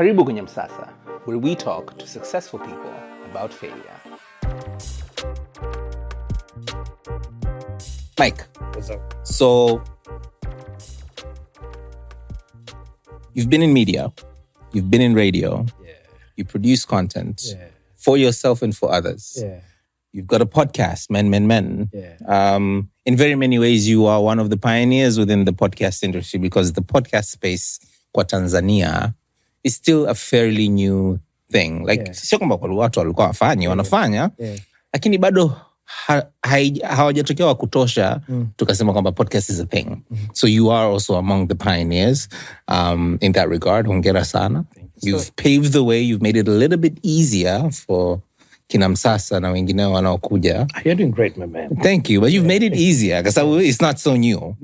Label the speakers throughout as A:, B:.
A: Karibu kwenye Msasa, where we talk to successful people about failure.
B: Mike,
C: what's up?
B: So you've been in media, you've been in radio, you produce content for yourself and for others. You've got a podcast, Men. In very many ways, you are one of the pioneers within the podcast industry because the podcast space kwa Tanzania is still a fairly new thing. Like, sio kwamba watu walikuwa wanafanya, lakini bado hawajatokea wa kutosha tukasema kwamba podcast is a thing. So you are also among the pioneers in that regard. Hongera sana. You've paved the way. You've made it a little bit easier for kina Msasa na wengine wanaokuja.
C: You're doing great, my man.
B: Thank you. But you've made it easier because it's not so new.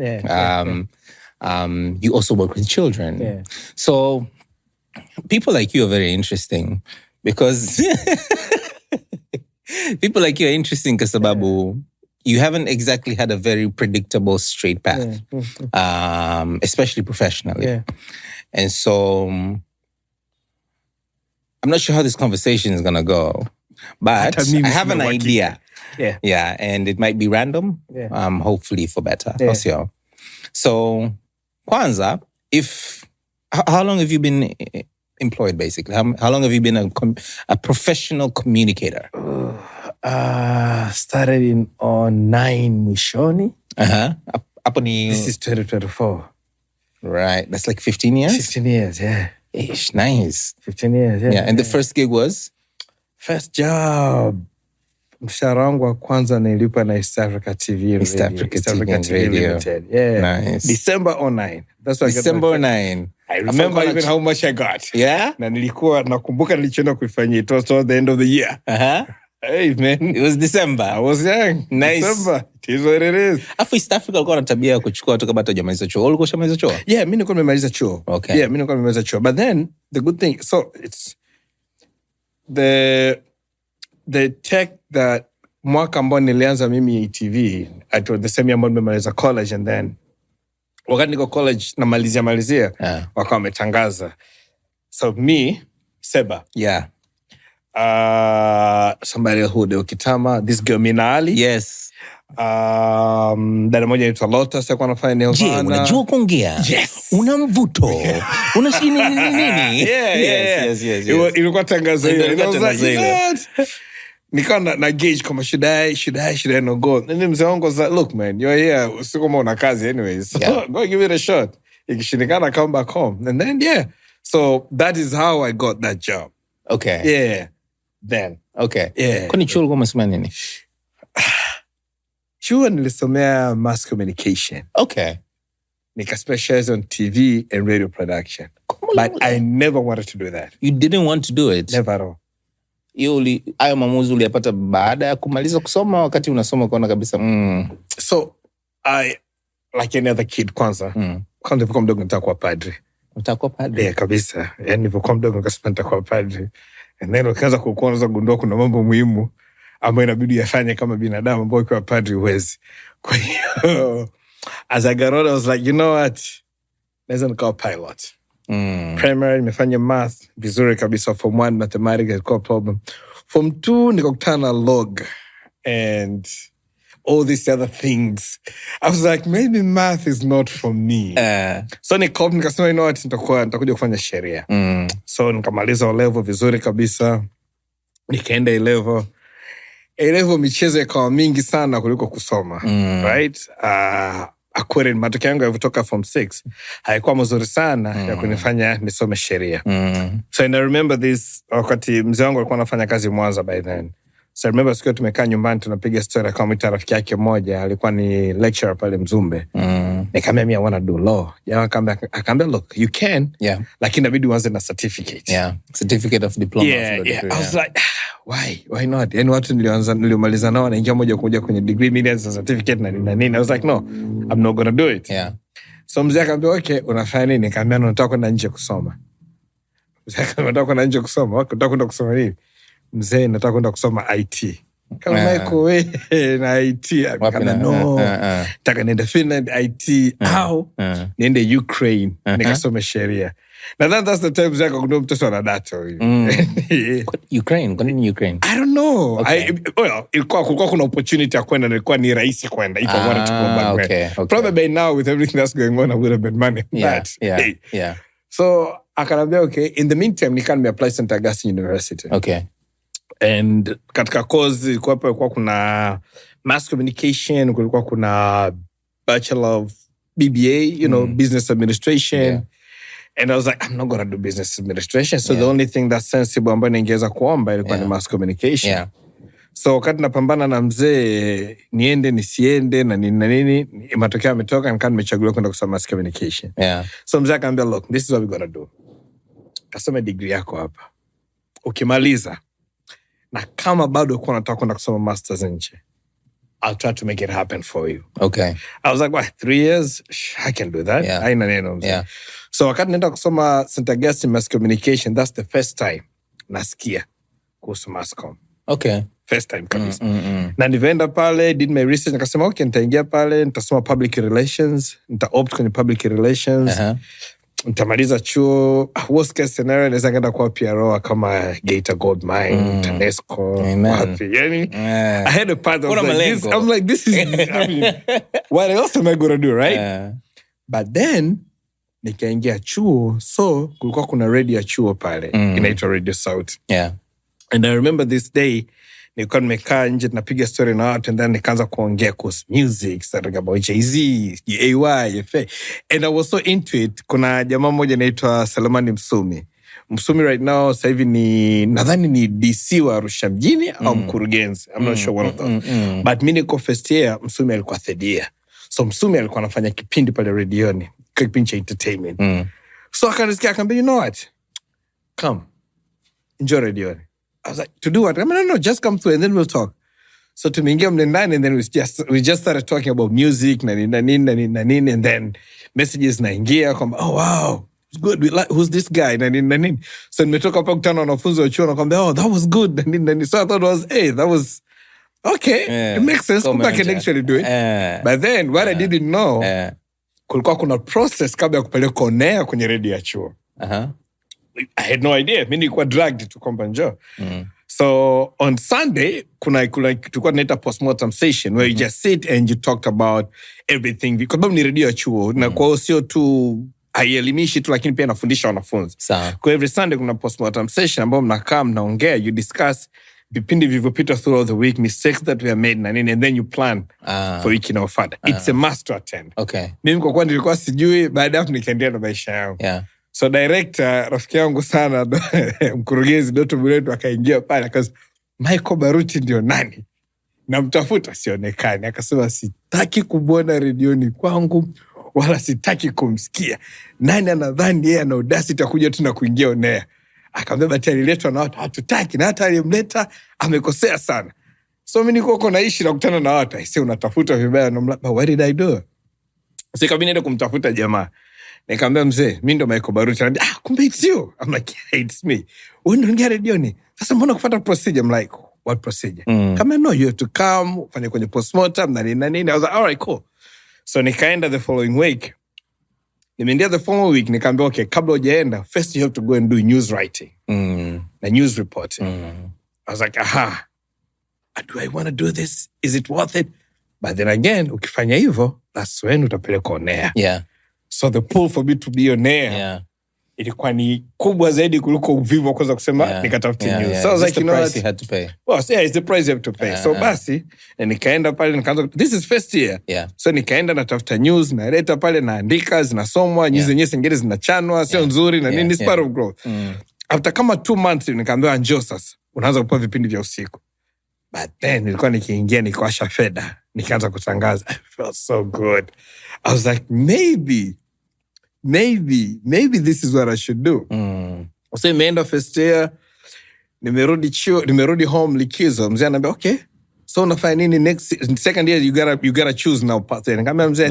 B: You also work with children. So people like you are very interesting because people like you are interesting kwa sababu you haven't exactly had a very predictable straight path, especially professionally. And so I'm not sure how this conversation is going to go, but I have an idea. And it might be random, hopefully for better. So, Kwanza, how long have you been employed, basically? How long have you been a professional communicator?
C: Started in 09 mwishoni.
B: This
C: is 2024.
B: Right. That's like 15 years?
C: 15 years, yeah.
B: Ish, nice.
C: 15 years, yeah.
B: And the first gig was?
C: First job. Mshahara wangu wa kwanza nilipwa na East Africa TV Radio Limited.
B: Nice.
C: December 09. That's what
B: December 09.
C: I remember even how much I got.
B: Yeah?
C: Na nilikuwa nakumbuka nilichoenda kuifanyia. It was towards the end of the year. Hey, man.
B: It was December.
C: I was young.
B: Nice.
C: December. It is what it is.
B: Afu East Africa walikuwa na tabia ya kuchukua watu kabla hujamaliza chuo. Ulikuwa ushamaliza chuo?
C: Yeah, mimi nilikuwa nimemaliza chuo.
B: Okay.
C: Yeah, mimi nilikuwa nimemaliza chuo. But then, the good thing, so it's the tech that mwaka ambao nilianza mimi ATV, at the same year ambao nimemaliza college, and then wakati niko college na malizia wakawa wametangaza. So me, Seba.
B: Yeah.
C: Somebody who de Okitama, this girl Minali.
B: Yes.
C: Dada moja inaitwa Lotus alikuwa anafanya Nirvana.
B: Je, unajua kuongea?
C: Yes.
B: Una mvuto. Una nini?
C: Yes. Ilikuwa tangazo hilo. Nikawa na gauge kama should I not go. And then mzee wangu was like, look man, you're here, usiku kama una kazi anyways. So go give it a shot. Ikishindikana come back home. And then so that is how I got that job.
B: Okay.
C: Yeah. Then.
B: Okay.
C: Yeah.
B: Kwani chuo ulikuwa unasoma nini?
C: Chuo nilisomea mass communication.
B: Okay.
C: Nika specialize on TV and radio production. But I never wanted to do that.
B: You didn't want to do it?
C: Never at all.
B: Hayo maamuzi uliyapata baada ya kumaliza kusoma, wakati unasoma kuona kabisa
C: So I, like any other kid kwanza nilivyokuwa mdogo nitakuwa padri.
B: Utakuwa padri?
C: Yeah, kabisa. Yani nilivyokuwa mdogo nikasema nitakuwa padri. And then ukaanza kuanza kugundua kuna mambo muhimu ambayo inabidi yafanye kama binadamu ambao ukiwa padri huwezi. Kwa hiyo as I got older, I was like, you know what? Naweza nikawa pilot. Primary nimefanya math vizuri kabisa. Form 1 mathematics ilikuwa problem. Form 2 nikakutana na log and all these other things. I was like, maybe math is not for me. So nikasema, you know what, nitakuja kufanya sheria. So nikamaliza O-level vizuri kabisa. Nikaenda A-level michezo ikawa mingi sana kuliko kusoma. Right? According matokeo yangu yalivyotoka form 6 haikuwa mazuri sana ya kunifanya nisome sheria. So I remember this, wakati mzee wangu alikuwa anafanya kazi Mwanza by then. So I remember siku tumekaa nyumbani tunapiga story kama mita rafiki yake mmoja alikuwa ni lecturer pale Mzumbe. Nikamwambia I want to do law. Akaambia look, you can. Yeah. Lakini inabidi uanze na certificate.
B: Yeah. Certificate of diploma.
C: Yeah. I was like, why not? Yani watu niliomaliza nao naingia moja kwa moja kwenye degree, mimi na certificate na nini. I was like, no, I'm not gonna do it.
B: Yeah.
C: So mzee akaambia, okay, unafanya nini? Nikamwambia nataka kwenda nje kusoma. Mzee akaambia nataka kwenda nje kusoma. Nataka kwenda kusoma nini? Mzee nataka kwenda kusoma IT. Kama Michael we na IT. Kama no. Taka nenda Finland IT. Au niende Ukraine. Nikasome sheria. Na that's the time zako kundo mtoto na data.
B: Ukraine? Kwa nini Ukraine?
C: I don't know. Okay. Kulikuwa kuna opportunity ya kwenda, ilikuwa ni rahisi kwenda if I wanted to go back. Okay. Probably by now with everything that's going on I would have been money.
B: Yeah.
C: So akanambia okay, in the meantime nikan me apply St. Augustine University.
B: Okay.
C: And katika course kulikuwa kuna mass communication, kulikuwa kuna bachelor of BBA, business administration. Yeah. And I was like, I'm not going to do business administration. So the only thing that's sensible ambayo ningeweza kuomba ilikuwa ni mass communication. Yeah. So wakati napambana na mzee niende nisiende na nini, matokeo yametoka nikan nimechaguliwa kwenda kusoma mass communication.
B: Yeah.
C: So mzee akaniambia, look, this is what we're going to do. Kasome degree yako hapa. Ukimaliza na kama bado uko unataka kwenda kusoma masters nje, I'll try to make it happen for you.
B: Okay.
C: I was like, what, 3 years? I can do that.
B: Yeah.
C: Haina neno mzee. Yeah. So wakati nenda kusoma St. Augustine Mass Communication, that's the first time nasikia kuhusu masscom.
B: Okay.
C: First time kabisa. Na nivenda pale, did my research, nikasema okay, nitaingia pale, nitasoma public relations, nita-opt kwenye public relations. Nitamaliza chuo, worst case scenario naweza kwenda kwa PRO kama Geita Gold Mine, TANESCO, wapi. Yani, I had a path. I'm like, this is, what else am I going to do, right? But then, nikaingia chuo, so kulikuwa kuna radio chuo pale, inaitwa Radio South.
B: Yeah.
C: And I remember this day, nilikuwa nimekaa nje tunapiga story na watu, and then nikaanza kuongea kuhusu music, starting about Jay-Z, AY, FA. And I was so into it. Kuna jamaa mmoja anaitwa Selemani Msumi. Msumi right now sasa hivi nadhani ni DC wa Arusha mjini au mkurugenzi. I'm not sure one of those. But mimi niko first year, Msumi alikuwa third year. So Msumi alikuwa anafanya kipindi pale redioni, kipindi cha entertainment. So akanisikia akaniambia, you know what? Come. Enjoy redioni. I was like, to do what? I mean, no, just come through and then we'll talk. So tumeingia mle ndani and then we just started talking about music, na nini, and then messages naingia kwamba, oh wow, it's good. We like, who's this guy? Na nini. So nimetoka hapa kutana na wanafunzi wa chuo na kwamba, oh, that was good. Na nini. So I thought it was, hey, that was okay. Yeah, it makes sense. I can actually do it. But then what I didn't know, kulikuwa kuna process kabla ya kupeleka onea kwenye radio ya chuo. I had no idea. Mimi nilikuwa dragged to kwamba njoo. So on Sunday, tulikuwa tunaita postmortem session where you just sit and you talked about everything. Because babu ni radio ya chuo. Na kwa hiyo sio tu haielimishi tu, lakini pia nafundisha wanafunzi. Kwa every Sunday kuna postmortem session ambao mnakaa mnaongea, you discuss vipindi vilivyopita throughout the week, mistakes that we have made na nini, and then you plan for wiki inayofuata. It's a must to attend.
B: Okay.
C: Mimi kwa kuwa nilikuwa sijui, baada hapo nikaendelea na maisha yangu.
B: Yeah.
C: So director, rafiki yangu sana, mkurugenzi Doto Buletu akaingia pale, akasema, Michael Baruti ndio nani? Na mtafuta sionekani. Akasema, sitaki kumwona redioni kwangu, wala sitaki kumsikia. Nani anadhani yeye ana audacity kuja tu na kuingia onea? Akamwambia bati aliletwa na watu hatutaki, na hata aliyemleta amekosea sana. So mimi niko huko naishi na kukutana na watu, aisee unatafuta vibaya, na mlapa, what did I do? So kabini nenda kumtafuta jamaa. Nikamwambia mzee, mimi ndo Michael Baruti. Anambia, kumbe it's you. I'm like, yeah, it's me. Wewe ndo ungia redioni. Sasa mbona kufuata procedure? I'm like, what procedure? Kama no, you have to come, ufanye kwenye postmortem na nini. I was like, all right, cool. So nikaenda the following week. Nimeendia the following week, nikaambia, okay, kabla hujaenda, first you have to go and do news writing. Na news reporting. I was like, aha, do I want to do this? Is it worth it? But then again, ukifanya hivyo, that's when utapeleka onea.
B: Yeah.
C: So the pull for me to be on air, ilikuwa ni kubwa zaidi kuliko uvivu kwanza kusema nikatafuti news.
B: Yeah.
C: So I was like,
B: you know what? You had to pay.
C: Well, yeah, it's the price you have to pay. So basi, nikaenda pale, nikaanza, this is first year.
B: Yeah.
C: So nikaenda natafuta news, naleta pale, naandika, zinasomwa, news zenyewe zingine zinachanwa, sio nzuri, na nini, it's part of growth. After kama 2 months, nikaambiwa njoo sasa, unaanza kupewa vipindi vya usiku. But then, nilikuwa nikiingia, nikawasha feda, nikaanza kutangaza. I felt so good. I was like, maybe this is what I should do. So imeenda first year, nimerudi home likizo. Mzee anambia, okay, so unafanya nini second year, you gotta choose now path. Nikamwambia mzee, I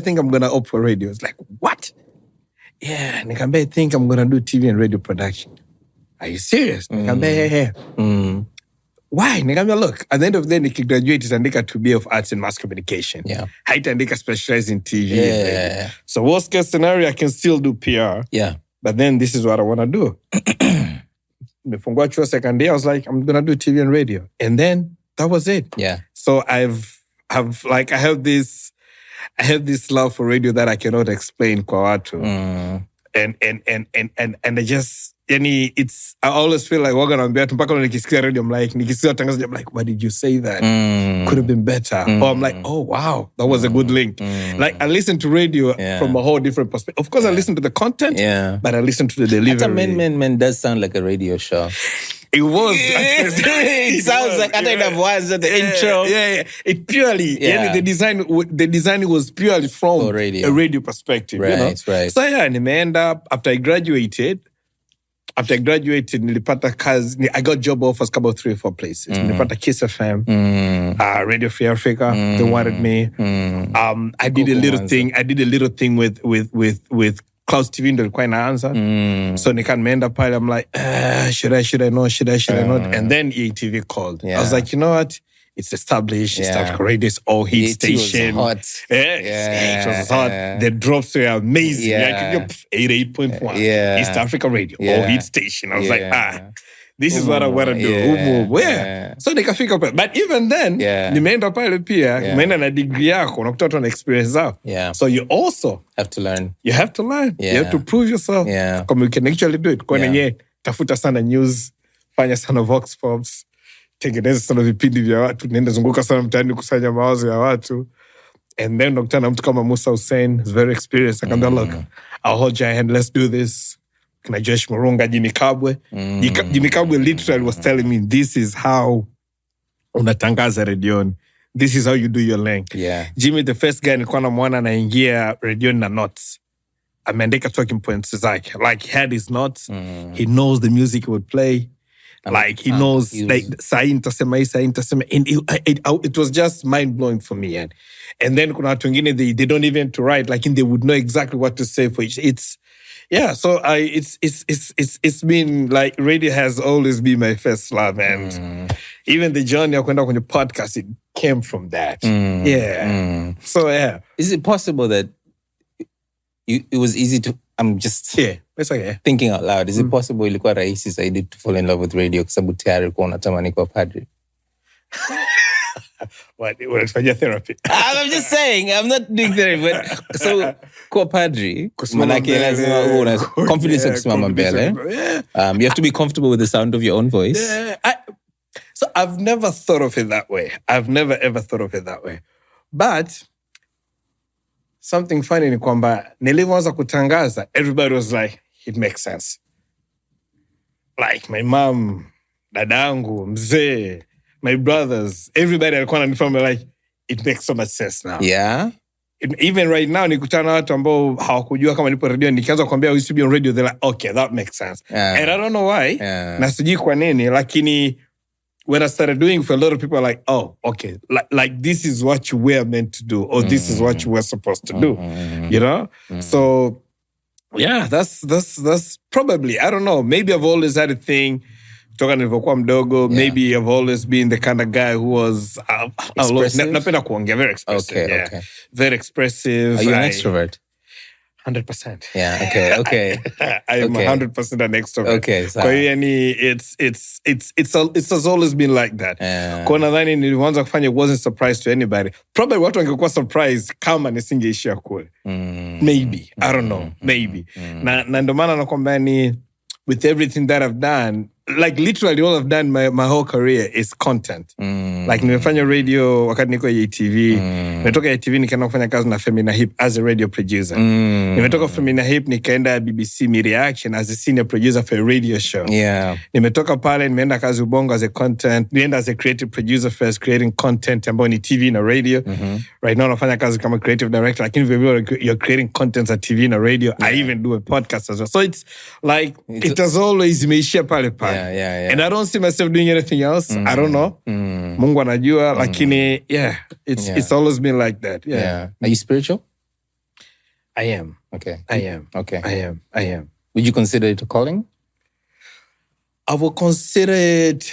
C: think I'm gonna opt for radio. It's like, what? Yeah, nikamwambia, I think I'm gonna do TV and radio production. Are you serious? Nikamwambia, yeah. why? Nikamwambia, look, at the end of the day, nikigraduate itaandika to be of arts and mass communication.
B: Yeah.
C: Haitaandika specialize in TV.
B: Yeah.
C: So worst case scenario, I can still do PR.
B: Yeah.
C: But then this is what I want to do. Before chuo second year, I was like, I'm going to do TV and radio. And then that was it.
B: Yeah.
C: So I have this love for radio that I cannot explain kwa watu. And I just, I always feel like waga naambia tu mpaka nikisikia radio, I'm like, nikisikia tangazo, I'm like, why did you say that? Could have been better. Or I'm like, oh wow, that was a good link. Like I listen to radio from a whole different perspective. Of course, I listen to the content, but I listen to the delivery.
B: Men does sound like a radio show.
C: It was.
B: It sounds like I don't was at the intro.
C: Yeah. It purely, the design was purely from a radio perspective.
B: Right,
C: you know?
B: Right.
C: So yeah, nimeenda up after I graduated, nilipata kazi. I got job offers about 3 or 4 places. Nilipata Kiss FM, Radio Free Africa. They wanted me. I did a little thing. I did a little thing with Clouds TV ndo ilikuwa inaanza. So nimeenda pale, I'm like, should I not? And then EATV called. I was like, you know what? It's established. East Africa Radio is all hit station.
B: Was hot.
C: It was hot. The drops were amazing. Like 88.1. East Africa Radio, all hit station. I was like, this is what I want to do. So nikafika pale. But even then, nimeenda pale pia, nimeenda na degree yako, unakuta watu na experience zao. So you also
B: have to learn.
C: You have to learn. You have to prove yourself. Kama you can actually do it. Kwa nenye, tafuta sana news, fanya sana vox pops, tengeneza sana vipindi vya watu, nenda zunguka sana mtaani kusanya mawazo ya watu. And then nakutana mtu kama Musa Hussein, is very experienced. Akamwambia, look, I'll hold your hand, let's do this. Kina Josh Murunga, Jimmy Kabwe. Jimmy Kabwe literally was telling me, this is how unatangaza redioni. This is how you do your link. Jimmy, the first guy nilikuwa namuona anaingia redioni na notes. Ameandika talking points zake. Like, he had his notes. He knows the music he would play. Like, he knows, like, sahi nitasema. And it was just mind-blowing for me. And then kuna watu wengine, they don't even to write. Like, they would know exactly what to say for each. So it's been like, radio has always been my first love, and even the journey of kwenda kwenye podcast, it came from that. So
B: is it possible that it was easy to? I'm just thinking out loud. Is it possible ilikuwa rahisi zaidi to fall in love with radio kwa sababu tayari ulikuwa unatamani kuwa padri?
C: What? Unafanya therapy?
B: I'm just saying, I'm not doing therapy, but so kuwa padri, manake lazima una confidence ya kusimama mbele. You have to be comfortable with the sound of your own voice.
C: So I've never thought of it that way. I've never ever thought of it that way. But something funny ni kwamba nilivyoanza kutangaza, everybody was like, it makes sense. Like my mom, dadangu, mzee, my brothers, everybody alikuwa ananifahamu like, it makes so much sense now. Even right now, nikutana na watu ambao hawakujua kama nipo radio, nikianza kuambia we used to be on radio, they're like, okay, that makes sense. And I don't know why. Na sijui kwa nini, lakini when I started doing, for a lot of people are like, oh, okay, like this is what you were meant to do, or this is what you were supposed to do, you know? So, yeah, that's probably, I don't know, maybe I've always had a thing, toka nilivyokuwa mdogo, maybe I've always been the kind of guy who was, napenda kuongea, very expressive. Okay. Very expressive.
B: Are you an extrovert?
C: 100%.
B: Yeah, okay.
C: I am 100% an extrovert.
B: Okay, so
C: kwa hiyo it has always been like that. Kwa nadhani nilianza kufanya, it wasn't surprise to anybody. Probably watu wangekuwa surprised kama nisingeishia kule. Maybe, I don't know, maybe. Na ndo maana nakwambia ni, with everything that I've done, like literally all I've done my whole career is content. Like nimefanya radio wakati niko EATV. Nimetoka EATV nikaenda kufanya kazi na Femina Hip as a radio producer. Nimetoka Femina Hip nikaenda BBC Media Action as a senior producer for a radio show. Nimetoka pale nimeenda kazi Ubongo as a content. Nimeenda as a creative producer first, creating content ambayo ni TV na radio. Right now nafanya kazi kama creative director. Lakini vile you're creating content at TV na radio. I even do a podcast as well. So it's like, it has always imeishia pale pale. And I don't see myself doing anything else. I don't know. Mungu anajua, lakini it's always been like that.
B: Are you spiritual?
C: I am.
B: Okay.
C: I am.
B: Would you consider it a calling?
C: I would consider it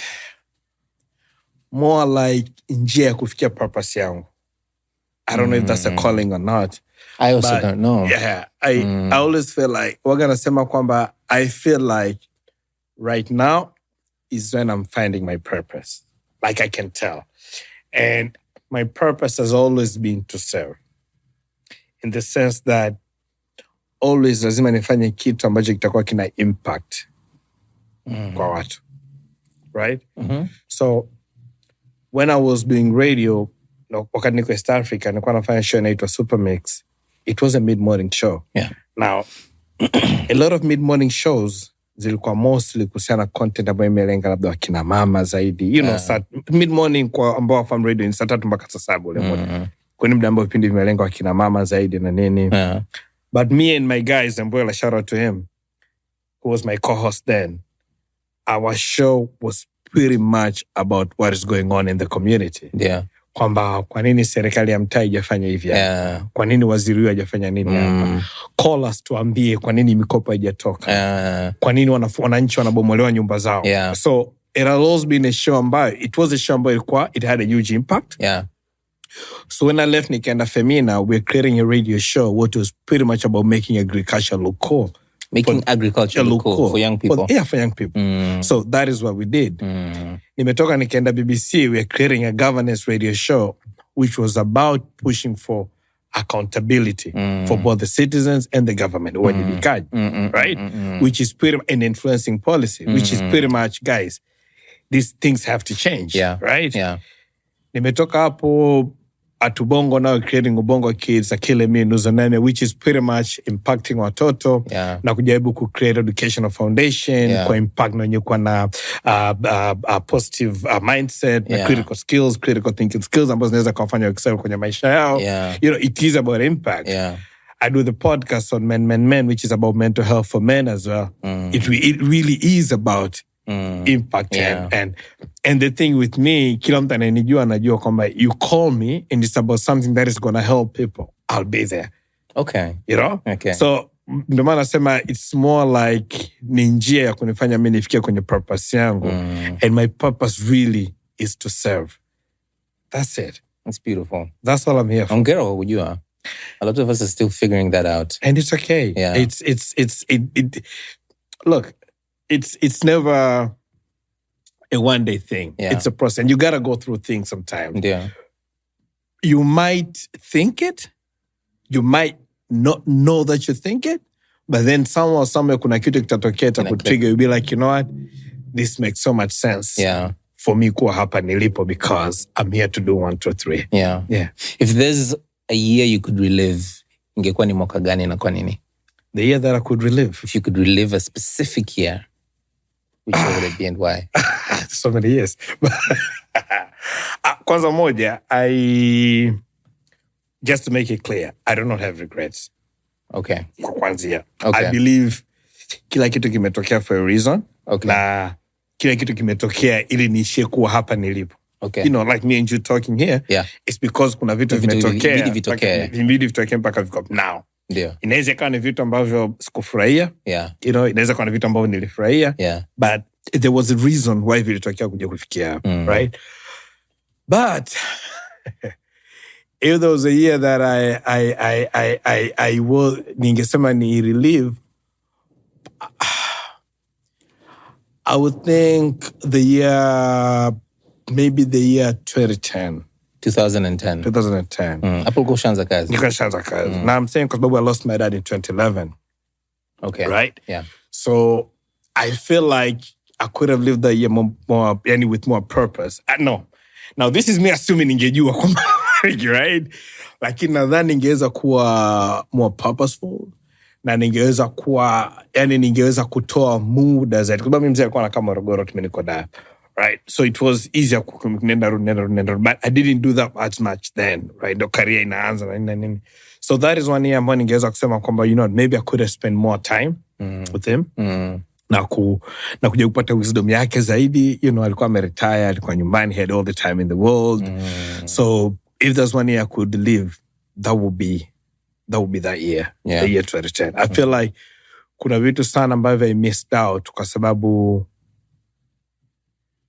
C: more like njia ya kufikia purpose yangu. I don't know if that's a calling or not.
B: I also don't know.
C: Yeah, I always feel like, waga nasema kwamba, I feel like right now is when I'm finding my purpose. Like I can tell. And my purpose has always been to serve. In the sense that always lazima nifanye kitu ambacho kitakuwa kina impact kwa watu. Right? So when I was doing radio, wakati niko East Africa, nilikuwa nafanya show inaitwa Super Mix. It was a mid-morning show.
B: Yeah.
C: Now, a lot of mid-morning shows zilikuwa mostly kuhusiana content ambayo imelenga labda wakina mama zaidi. You know, mid-morning kwa ambao wafam radio ni saa 3 mpaka saa 7 ule muda. Kwenye muda ambao vipindi vimelenga wakina mama zaidi na nini. But me and my guys, Mboyo, shout out to him, who was my co-host then, our show was pretty much about what is going on in the community.
B: Yeah.
C: Kwamba kwa nini serikali ya mtaa haijafanya hivi? Yeah. Kwa nini waziri huyu hajafanya nini hapa? Call us tuambie kwa nini mikopo haijatoka. Kwa nini wananchi wanabomolewa nyumba zao?
B: Yeah.
C: So it had always been a show ambayo, it was a show ambayo it had a huge impact.
B: Yeah.
C: So when I left Nikaenda Femina, we're creating a radio show what was pretty much about making agriculture look cool.
B: Making agriculture look cool for young people.
C: For young people. So that is what we did. Nimetoka Nikaenda BBC, we're creating a governance radio show which was about pushing for accountability for both the citizens and the government. Right? Which is pretty much an influencing policy, which is pretty much, guys, these things have to change.
B: Yeah.
C: Right?
B: Yeah.
C: Nimetoka hapo at Ubongo, now creating Ubongo Kids, Akile Mi Nuzanene, which is pretty much impacting watoto.
B: Yeah.
C: Na kujaribu ku create educational foundation, kwa impact na nyukwa na positive mindset, na critical skills, critical thinking skills, ambazo zinaweza kufanya excel kwenye maisha yao.
B: Yeah.
C: You know, it is about impact.
B: Yeah.
C: I do the podcast on Men, which is about mental health for men as well. It really is about impact. And the thing with me, kila mtu ananijua anajua kwamba you call me and it's about something that is going to help people, I'll be there.
B: Okay.
C: You know?
B: Okay.
C: So ndio maana nasema it's more like ni njia ya kunifanya mimi nifikie kwenye purpose yangu. And my purpose really is to serve. That's it.
B: It's beautiful.
C: That's all I'm here for.
B: Hongera kwa kujua. A lot of us are still figuring that out.
C: And it's okay.
B: Yeah.
C: Look, it's never a one-day thing.
B: Yeah.
C: It's a process. And you got to go through things sometimes.
B: Yeah.
C: You might think it. You might not know that you think it. But then somewhere kuna kitu kitatokea takutrigger. You'll be like, you know what? This makes so much sense.
B: Yeah.
C: For me kuwa hapa nilipo because I'm here to do 1, 2, 3.
B: Yeah.
C: Yeah.
B: If there's a year you could relive, ingekuwa ni mwaka gani na kwa nini?
C: The year that I could relive.
B: If you could relive a specific year, which year would it be and why?
C: So many years. Kwanza moja, just to make it clear, I do not have regrets.
B: Okay.
C: Kwa kwanzia.
B: Okay.
C: I believe kila kitu kimetokea for a reason.
B: Okay.
C: Na kila kitu kimetokea ili niishie kuwa hapa nilipo.
B: Okay.
C: You know, like me and you talking here, it's because kuna vitu vimetokea. Vibidi vitokea mpaka viko now.
B: Yeah.
C: Inaweza kuwa ni vitu ambavyo sikufurahia.
B: Yeah.
C: You know, inaweza kuwa ni vitu ambavyo nilifurahia.
B: Yeah.
C: But there was a reason why vilitokea kuja kufikia, right? But if there was a year that I will, ningesema ni relive, I would think maybe the year 2010.
B: 2010.
C: 2010.
B: Hapo ulikuwa ushaanza kazi.
C: Nikashaanza kazi. Now I'm saying because I lost my dad in 2011.
B: Okay.
C: Right?
B: Yeah.
C: So I feel like I could have lived that year more with more purpose. No. Now this is me assuming ningejua kwamba, right? Lakini nadhani ningeweza kuwa more purposeful. Na ningeweza kutoa muda zaidi. Kwa sababu mimi mzee alikuwa anakaa Morogoro, mimi niko Dar. Right? So it was easier nenda. But I didn't do that as much then, right? The career inaanza na nini. So that is one year ambayo ningeweza kusema kwamba, you know, maybe I could have spent more time with him. Na kuja kupata wisdom yake zaidi. You know, alikuwa ameretire, alikuwa nyumbani, he had all the time in the world. So if there's one year I could live, that would be that year.
B: Yeah.
C: The year 2010. I feel like kuna vitu sana ambavyo I missed out kwa sababu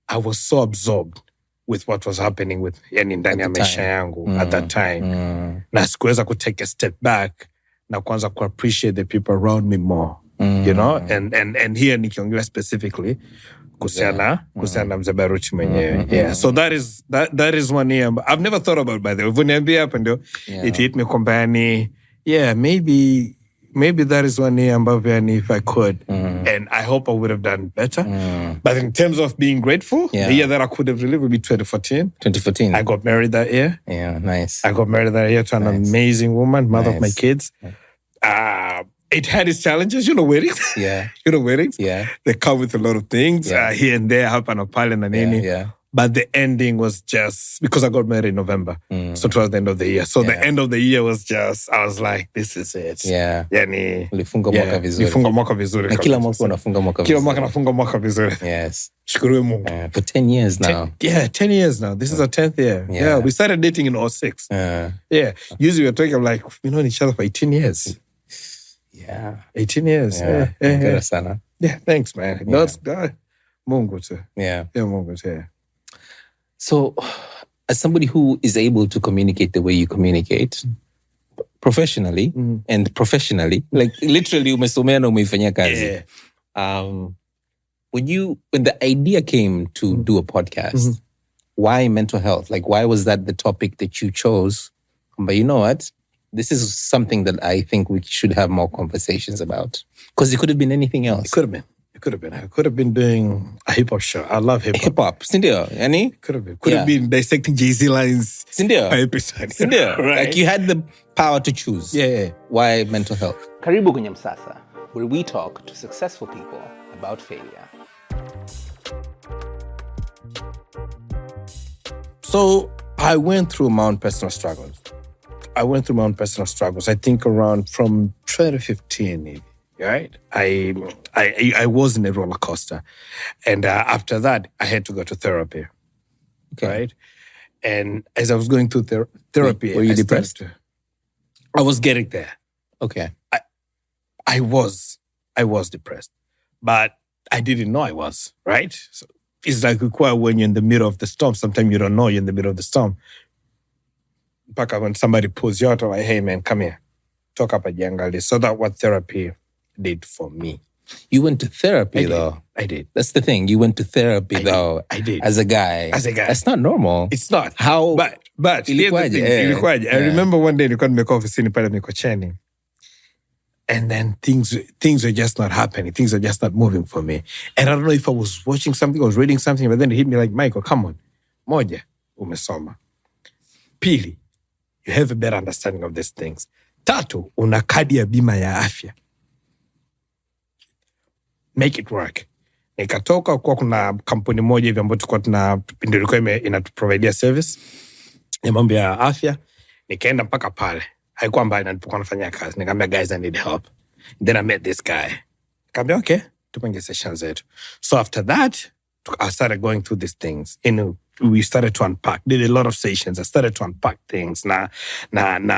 C: I was so absorbed with what was happening with yani ndani ya maisha yangu at that time. Na sikuweza to take a step back na kwanza ku appreciate the people around me more. You know, and here nikiongelea specifically kuhusiana mzee Baruti mwenyewe. Yeah, so that is one year I've never thought about, by the way. Vuniambia hapa ndio it hit me kwamba yani, yeah, maybe that is one year ambavyo yani if I could, and I hope I would have done better. But in terms of being grateful, the year that I could have lived would be 2014.
B: 2014.
C: I got married that year.
B: Yeah, nice.
C: I got married that year to an amazing woman, mother of my kids. It had its challenges, weddings.
B: Yeah.
C: Weddings.
B: Yeah.
C: They come with a lot of things here and there, hapa na pale na nini.
B: Yeah.
C: But the ending was just, because I got married in November. So it was the end of the year. So the end of the year was just, I was like, this is it.
B: Yeah.
C: Yani,
B: ulifunga mwaka vizuri.
C: Ulifunga mwaka vizuri.
B: Na kila mwaka unafunga mwaka vizuri.
C: Kila mwaka nafunga mwaka vizuri.
B: Yes.
C: Shukuriwe Mungu.
B: For 10 years now.
C: 10 years now. This is our 10th year. Yeah. We started dating in 2006. Yeah. Usually we're talking like, we've known each other for 18 years.
B: Yeah.
C: 18 years.
B: Yeah. Sana.
C: Yeah, thanks, man. That's God. Mungu tu.
B: Yeah.
C: Yeah, Mungu tu. Yeah.
B: So, as somebody who is able to communicate the way you communicate, professionally and professionally, like literally umesomea na umeifanyia kazi. When the idea came to do a podcast, why mental health? Like, why was that the topic that you chose? But you know what? This is something that I think we should have more conversations about. Because it could have been anything else.
C: It could have been. I could have been doing a hip-hop show. I love hip-hop.
B: Hip-hop. Sindio? Yani?
C: Could have been. Could have been dissecting Jay-Z lines.
B: Sindio?
C: Per episode.
B: Sindio?
C: Right.
B: Like you had the power to choose.
C: Yeah.
B: Why mental health?
A: Karibu kwenye Msasa, where we talk to successful people about failure.
C: So I went through my own personal struggles. I think around from 2015, maybe. Right? I was in a roller coaster. And after that, I had to go to therapy. Okay. Right? And as I was going through therapy...
B: Were you depressed?
C: I was getting there.
B: Okay.
C: I was depressed. But I didn't know I was, right? So it's like when you're in the middle of the storm, sometimes you don't know you're in the middle of the storm. Mpaka when somebody pulls you out, like, hey man, come here. Talk up a jangali. So that's what therapy did for me.
B: You went to therapy though.
C: I did.
B: That's the thing. You went to therapy though.
C: I did.
B: As a guy. That's not normal.
C: It's not.
B: How?
C: But here's the thing. Ilikuwaje. I remember one day nilikuwa nimekaa ofisini pale Mikocheni. And then things were just not happening. Things were just not moving for me. And I don't know if I was watching something or was reading something, but then it hit me like, Michael, come on. Moja, umesoma. Pili, you have a better understanding of these things. Tatu, una kadi ya bima ya afya. Make it work. Nikatoka kwa kuna kampuni moja hivi ambayo tulikuwa inatuprovidea service ya mambo ya afya. Nikaenda mpaka pale. Haikuwa mbali na nilipokuwa nafanya kazi. Nikamwambia, guys, I need help. Then I met this guy. Nikamwambia, okay, tupenge sessions zetu. So after that, I started going through these things. We started to unpack. Did a lot of sessions. I started to unpack things. Na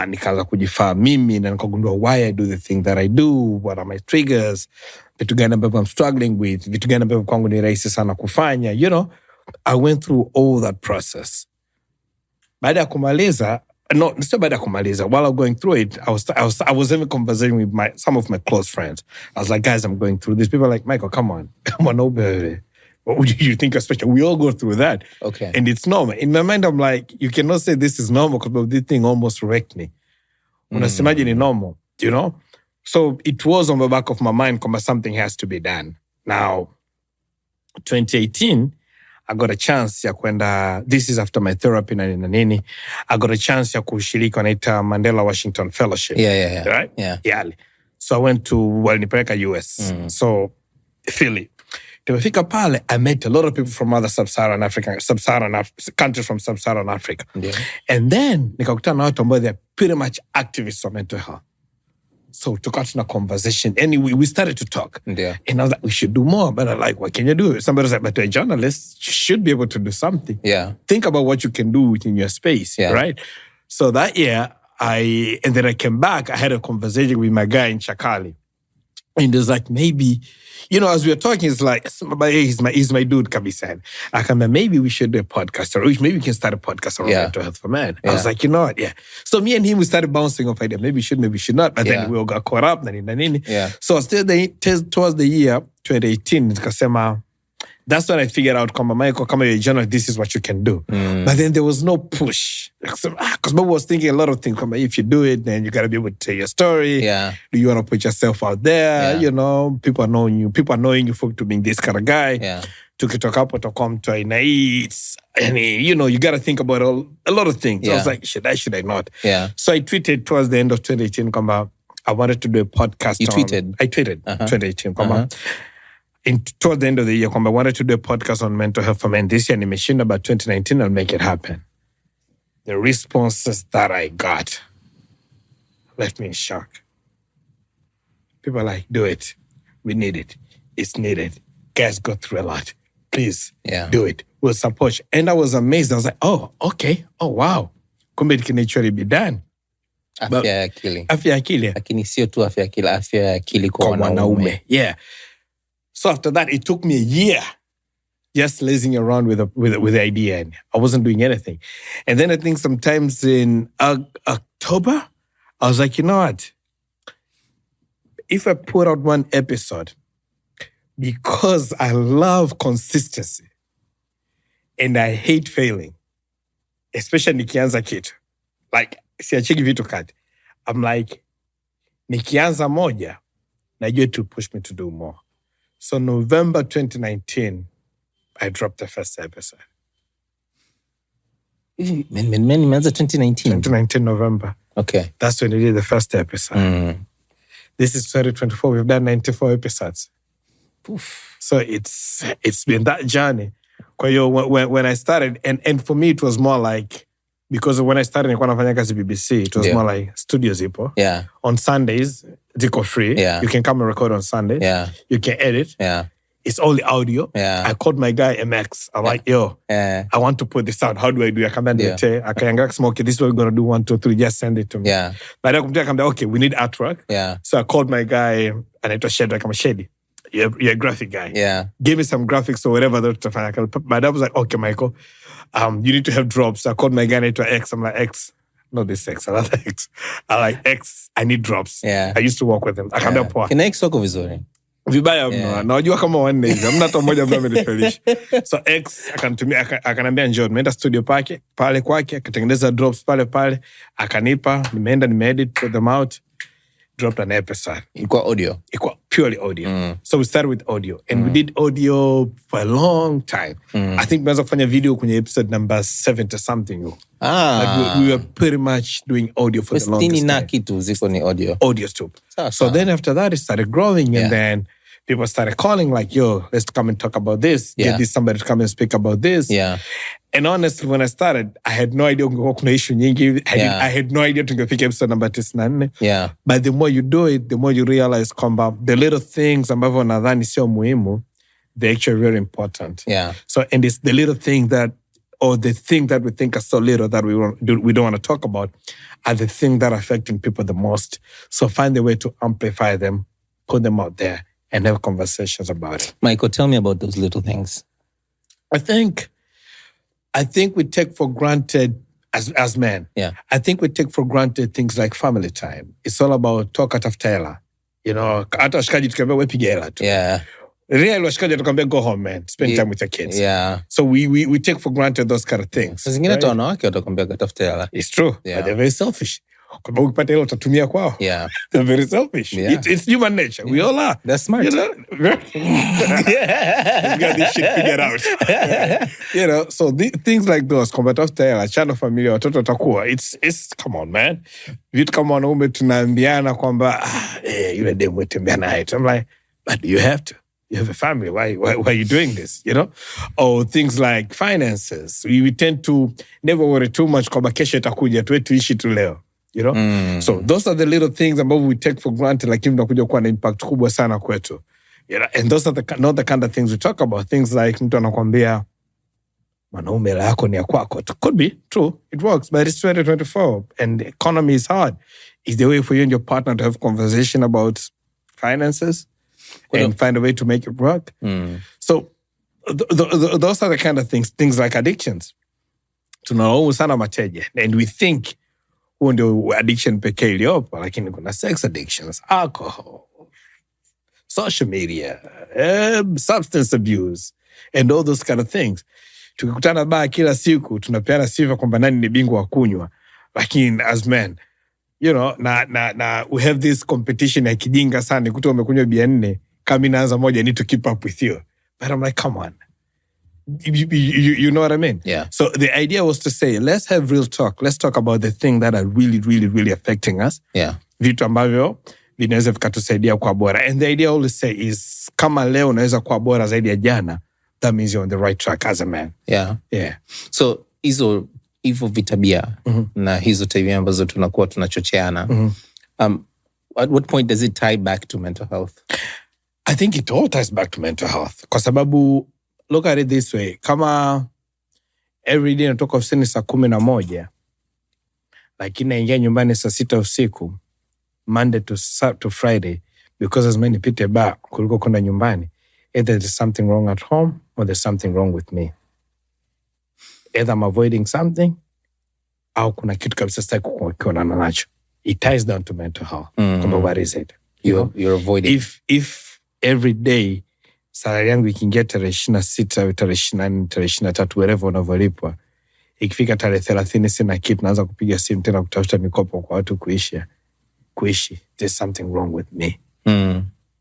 C: nikaanza kujifaa mimi na nikagundua why I do the thing that I do. What are my triggers? Vitu gani ambavyo I'm struggling with. Vitu gani ambavyo kwangu ni rahisi sana kufanya. You know, I went through all that process. Baada ya kumaliza, while I'm going through it, I was having a conversation with some of my close friends. I was like, guys, I'm going through this. People are like, Michael, come on, baby. What would you think is special? We all go through that.
B: Okay.
C: And it's normal. In my mind, I'm like, you cannot say this is normal because this thing almost wrecked me. Unasemaje ni normal, you know? So it was on the back of my mind, something has to be done. Now, 2018, I got a chance ya kwenda, this is after my therapy na nini, I got a chance ya kushiriki wanaita Mandela Washington Fellowship.
B: Yeah.
C: Right?
B: Yeah.
C: So I went to, nipeleka US. So, Philly. Tumefika pale, I met a lot of people from other sub-Saharan countries from sub-Saharan Africa.
B: Yeah.
C: And then, nikakutana na watu ambao they're pretty much activists on mental health. So took out in a conversation. Anyway, we started to talk.
B: Yeah.
C: And I was like, we should do more. But I'm like, what can you do? Somebody was like, but a journalist, you should be able to do something.
B: Yeah.
C: Think about what you can do within your space, right? So that year, and then I came back, I had a conversation with my guy in Chakali. And it's like, maybe, as we were talking, it's like, he's my dude, kabisa. Maybe we should do a podcast, or maybe we can start a podcast around mental health for men. I was like, you know what? Yeah. So me and him, we started bouncing off idea. Maybe we should not. But then we all got caught up. So still towards the year 2018, that's when I figured out, Michael, come here, journal, this is what you can do. But then there was no push. Because Bob was thinking a lot of things. If you do it, then you got to be able to tell your story.
B: Yeah.
C: Do you want to put yourself out there? People are knowing you. People are knowing you for to being this kind of guy.
B: Yeah.
C: Tukitoka hapo to come to it's, and you got to think about a lot of things. So I was like, should I not?
B: Yeah.
C: So I tweeted towards the end of 2018, I wanted to do a podcast.
B: You tweeted?
C: I tweeted 2018, towards the end of the year, I wanted to do a podcast on mental health for men. This year, nimeshinda, but 2019, I'll make it happen. The responses that I got left me in shock. People are like, do it. We need it. It's needed. Guys go through a lot. Please do it. We'll support you. And I was amazed. I was like, oh, okay. Oh, wow. Kumbe it can actually be done.
B: Afya ya akili.
C: Afya ya akili.
B: Lakini sio tu afya ya akili kwa mwanaume.
C: Yeah. So after that, it took me a year just lazing around with the idea, and I wasn't doing anything. And then I think sometimes in October, I was like, you know what? If I put out one episode, because I love consistency and I hate failing, especially nikianza kitu, like siachiki vitu kati. I'm like, nikianza moja, najua it will push me to do more. So November 2019, I dropped the first episode.
B: Men imeanza 2019?
C: 2019 November.
B: Okay.
C: That's when we did the first episode. This is 2024. We've done 94 episodes.
B: Oof.
C: So it's been that journey. When I started, and for me, it was more like, because when I started nilikuwa nafanya kazi BBC, it was more like studios zipo.
B: Yeah.
C: On Sundays, ziko free.
B: Yeah.
C: You can come and record on Sunday.
B: Yeah.
C: You can edit.
B: Yeah.
C: It's only audio.
B: Yeah.
C: I called my guy MX. I'm like, yo, I want to put this out. How do I do it? I come and okay, this is what we're going to do. 1, 2, 3. Just send it to me.
B: Yeah.
C: But I come back, okay, we need artwork.
B: Yeah.
C: So I called my guy, and it was Shady. I'm a Shady. You're a graphic guy.
B: Yeah.
C: Give me some graphics or whatever. But I was like, okay, Michael, you need to have drops. So I called my guy, and it was X. I'm like, X. Not this X, another X. I like X. I need drops.
B: Yeah.
C: I used to work with him. Akaambia poa.
B: Kina X wako vizuri.
C: Vibaya mno. Najua kama wanne hivi. Hamna hata mmoja ambaye amenifelisha. So X akaniambia njoo, nimeenda studio pale kwake, akatengeneza drops pale, akanipa, nimeenda nimeedit, put them out, dropped an episode.
B: Ilikuwa audio?
C: Ilikuwa purely audio. So we started with audio, and we did audio for a long time. I think tumeanza kufanya video kwenye episode number 70 something. Like we were pretty much doing audio for the longest time.
B: Na kitu ziko ni audio.
C: Audio too. So then after that, it started growing, and then people started calling like, yo, let's come and talk about this. Get this somebody to come and speak about this.
B: Yeah.
C: And honestly, when I started, I had no idea kuna issue nyingi. I had no idea tungefika episode number 94.
B: Yeah.
C: But the more you do it, the more you realize kwamba the little things ambavyo nadhani sio muhimu, they're actually very important.
B: Yeah.
C: So, and it's the little thing that, or the thing that we think are so little that we don't want to talk about, are the things that are affecting people the most. So find a way to amplify them, put them out there, and have conversations about it.
B: Michael, tell me about those little things.
C: I think we take for granted as men.
B: Yeah.
C: I think we take for granted things like family time. It's all about talk at hela. Hata washikaji tukiambia wewe piga hela tu.
B: Yeah.
C: Real washikaji tukiambia go home, man. Spend time with your kids.
B: Yeah.
C: So we take for granted those kind of things.
B: Zingine tu wanawake watakwambia katafuta hela.
C: It's true.
B: Yeah.
C: But they're very selfish. Kwa ukipata hela utatumia kwao.
B: Yeah.
C: They're very selfish.
B: Yeah.
C: It's human nature. We all are.
B: That's smart.
C: We got this shit figured out. So things like those, kwamba tafuta hela, chana familia, watoto watakuwa. It's come on, man. Vitu kama wanaume tunaambiana kwamba yule demu wetembea naye. I'm like, but you have to. You have a family. Why are you doing this? Or things like finances. We tend to never worry too much kwamba kesho itakuja, tuwe tuishi tu leo. So those are the little things ambavyo we take for granted, lakini unakuja kuwa na impact kubwa sana kwetu. And those are not the kind of things we talk about. Things like mtu anakuambia mwanaume hela yako ni ya kwako. It could be true. It works, but it's 2024 and the economy is hard. Is the way for you and your partner to have conversation about finances and find a way to make it work. So those are the kind of things like addictions. Tunalaumu sana mateja, and we think huo ndio addiction pekee iliyopo, lakini kuna sex addictions, alcohol, social media, substance abuse, and all those kind of things. Tukikutana baa kila siku, tunapeana sifa kwamba nani ni bingwa wa kunywa. Lakini as men, you know, na we have this competition ya kijinga sana. Kuto umekunywa bia 4, kama inaanza moja, I need to keep up with you. But I'm like, come on. You know what I mean?
B: Yeah.
C: So the idea was to say, let's have real talk. Let's talk about the things that are really, really, really affecting us.
B: Yeah.
C: Vitu ambavyo vinaweza vikatusaidia kwa bora. And the idea I always say is, kama leo unaweza kwa bora zaidi ya jana, that means you're on the right track as a man.
B: Yeah.
C: Yeah.
B: So hivyo vitabia na hizo tabia ambazo tunakuwa tunachocheana. At what point does it tie back to mental health?
C: I think it all ties back to mental health. Kwa sababu, look at it this way. Kama every day natoka ofisini saa 11, lakini naingia nyumbani saa 6 usiku, Monday to Friday, because as many people back kuliko kwenda nyumbani, either there's something wrong at home or there's something wrong with me. Either I'm avoiding something, au kuna kitu kabisa sitaki kuonana nacho. It ties down to mental health. What is it?
B: You're avoiding.
C: If every day salary yangu ikiingia tarehe 26 au tarehe 24, tarehe 23, wherever unavyolipwa, ikifika tarehe 30 sina kitu, naanza kupiga simu tena kutafuta mikopo kwa watu kuishi, there's something wrong with me.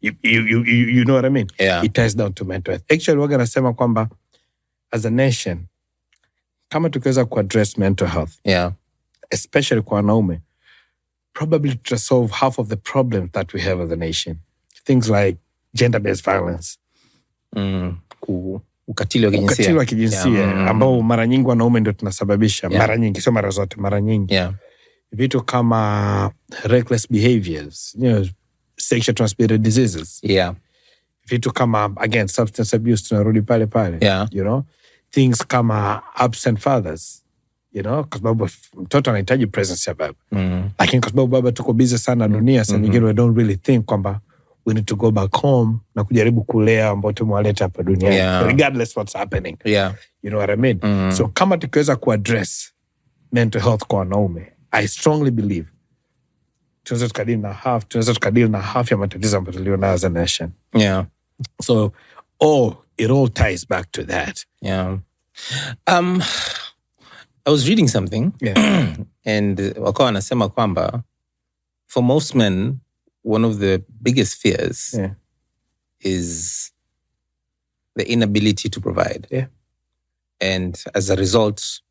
C: You know what I mean?
B: Yeah.
C: It ties down to mental health. Actually, waga nasema kwamba as a nation, kama tukiweza kuaddress mental health, especially kwa wanaume, probably to solve half of the problems that we have as a nation. Things like gender-based violence.
B: Ukatili wa kijinsia.
C: Ambao mara nyingi wanaume ndio tunasababisha. Mara nyingi, sio mara zote, mara nyingi. Vitu kama reckless behaviors, you know, sexual transmitted diseases. Vitu kama, again, substance abuse, tunarudi pale. You know, things kama absent fathers. You know, kwa sababu mtoto anahitaji presence ya baba. Lakini kwa sababu baba tuko busy sana dunia, saa nyingine we don't really think kwamba we need to go back home na kujaribu kulea ambao tumewaleta hapa duniani, regardless what's happening. You know what I mean? So kama tukiweza kuaddress mental health kwa wanaume, I strongly believe tunaweza tukadili na half ya matatizo ambayo tulionayo as a nation. So it all ties back to that.
B: I was reading something and wakawa wanasema kwamba for most men, one of the biggest fears is the inability to provide. And as a result,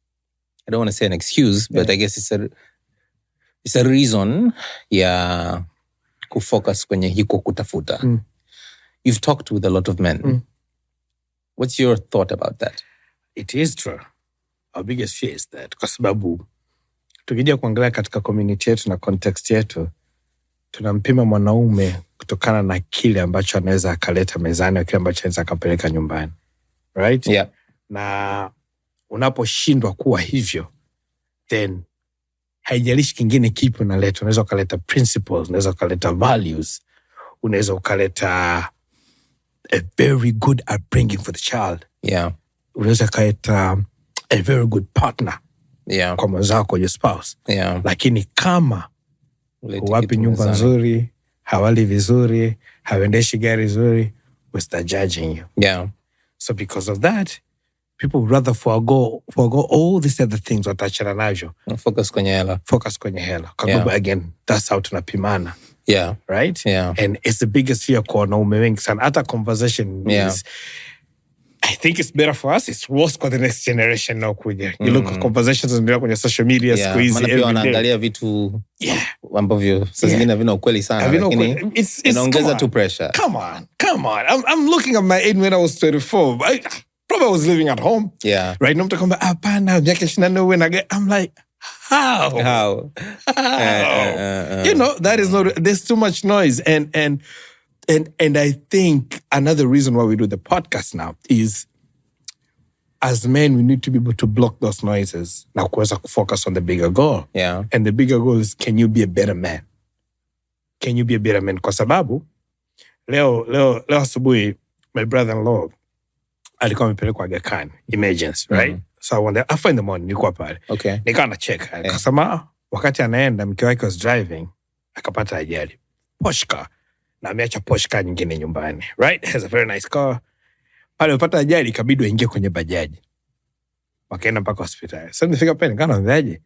B: I don't want to say an excuse, but I guess it's a reason ya kufocus kwenye hiko kutafuta. You've talked with a lot of men. What's your thought about that?
C: It is true. Our biggest fear is that. Kwa sababu tukija kuangalia katika community yetu na context yetu, tunampima mwanaume kutokana na kile ambacho anaweza akaleta mezani au kile ambacho anaweza akapeleka nyumbani. Right? Na unaposhindwa kuwa hivyo, then haijalishi kingine kipi unaleta. Unaweza ukaleta principles, unaweza ukaleta values, unaweza ukaleta a very good upbringing for the child. Unaweza ukaleta a very good partner kwa mwenzako, your spouse. Lakini kama huwapi nyumba nzuri, hawali vizuri, hawendeshi gari nzuri, we start judging you. So because of that, people would rather forgo all these other things watachana najo.
B: Focus kwenye hela.
C: Kwa again, that's how tunapimana. Right? And it's the biggest fear kwa wanaume wengi sana. Hata conversation is, I think it's better for us. It's worse for the next generation now kuja. You look at conversations zinaendelea kwenye social media siku hizi.
B: Maana pia wanaangalia vitu ambavyo saa zingine havina ukweli sana, lakini inaongeza tu pressure.
C: Come on. I'm looking at my age when I was 24. Probably I was living at home. Right now I'm talking about hapana miaka 24 when I'm like, how? You know, that is not, there's too much noise. And I think another reason why we do the podcast now is, as men, we need to be able to block those noises. Na kuweza focus on the bigger goal. And the bigger goal is, can you be a better man? Can you be a better man? Kwa sababu, leo asubuhi my brother-in-law alikuwa amepelekwa Aga Khan emergency, right? So when I find the morning nilikuwa pale.
B: Okay.
C: Nikawa na check. Akasema wakati anaenda mke wake was driving akapata ajali. Porsche car. Na ameacha Porsche car nyingine nyumbani, right? Has a very nice car. Pale alipata ajali ikabidi aingie kwenye bajaji. Wakaenda mpaka hospitali. So nifika pale nikamwambia,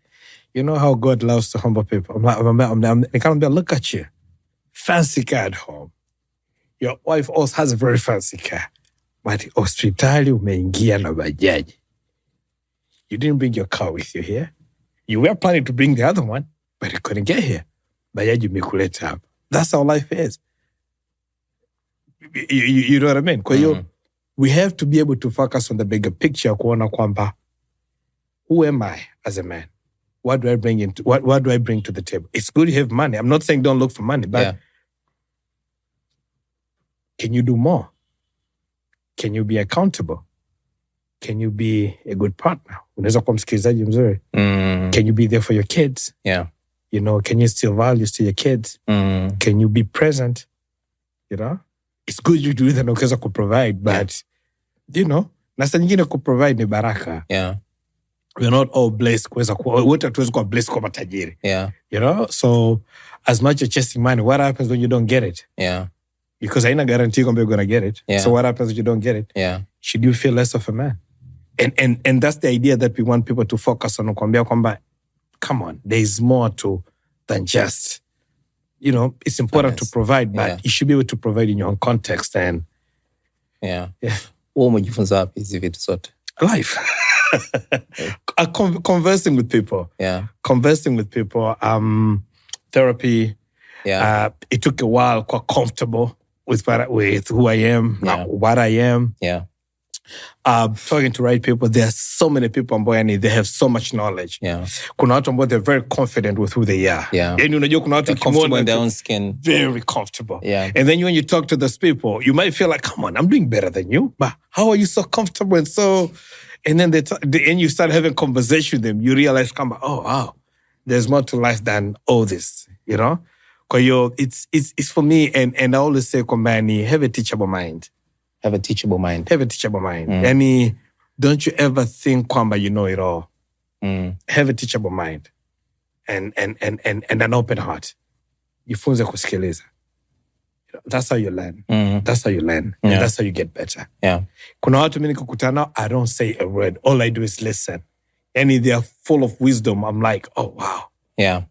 C: you know how God loves to humble people. Nikamwambia, look at you. Fancy car at home. Your wife also has a very fancy car. But hospitali umeingia na bajaji. You didn't bring your car with you here. You were planning to bring the other one, but you couldn't get here. Bajaji imekuleta hapa. That's how life is. You know what I mean? Kwa hiyo, we have to be able to focus on the bigger picture, kuona kwamba, who am I as a man? What do I bring to the table? It's good you have money. I'm not saying don't look for money, but can you do more? Can you be accountable? Can you be a good partner? Unaweza kuwa msikilizaji mzuri. Can you be there for your kids?
B: Yeah.
C: You know, can you still values to your kids? Can you be present? You know? It's good you do that na ukaweza kuprovide, but, you know, na saa nyingine kuprovide ni baraka.
B: Yeah.
C: We're not all blessed wote hatuwezi kuwa blessed kwa matajiri.
B: Yeah.
C: You know? So, as much as chasing money, what happens when you don't get it?
B: Yeah.
C: Because haina guarantee kwamba you're going to get it.
B: Yeah.
C: So what happens when you don't get it?
B: Yeah.
C: Should you feel less of a man? And that's the idea that we want people to focus on. Kuambia kwamba, come on, there is more than just, you know, it's important to provide, but you should be able to provide in your own context. And
B: wewe umejifunza wapi hizi vitu zote?
C: Life. Conversing with people.
B: Yeah.
C: Conversing with people. Therapy.
B: Yeah.
C: It took a while, quite comfortable with who I am, what I am.
B: Yeah.
C: Talking to right people. There are so many people ambao they have so much knowledge.
B: Yeah.
C: Kuna watu ambao they're very confident with who they are.
B: Yeah.
C: Yani unajua kuna watu
B: comfortable in their own skin.
C: Very comfortable.
B: Yeah.
C: And then when you talk to those people, you might feel like, come on, I'm doing better than you. But how are you so comfortable and so... And then and you start having conversation with them. You realize, come on, oh, wow, there's more to life than all this, you know? Because it's for me, and I always say, Kombani, have a teachable mind.
B: Have a teachable mind.
C: Have a teachable mind. Yani, don't you ever think kwamba you know it all. Have a teachable mind. And an open heart. Jifunze kusikiliza. That's how you learn. That's how you learn. And that's how you get better.
B: Yeah.
C: Kuna watu mimi nikukutana, I don't say a word. All I do is listen. And they are full of wisdom. I'm like, oh, wow.
B: Yeah.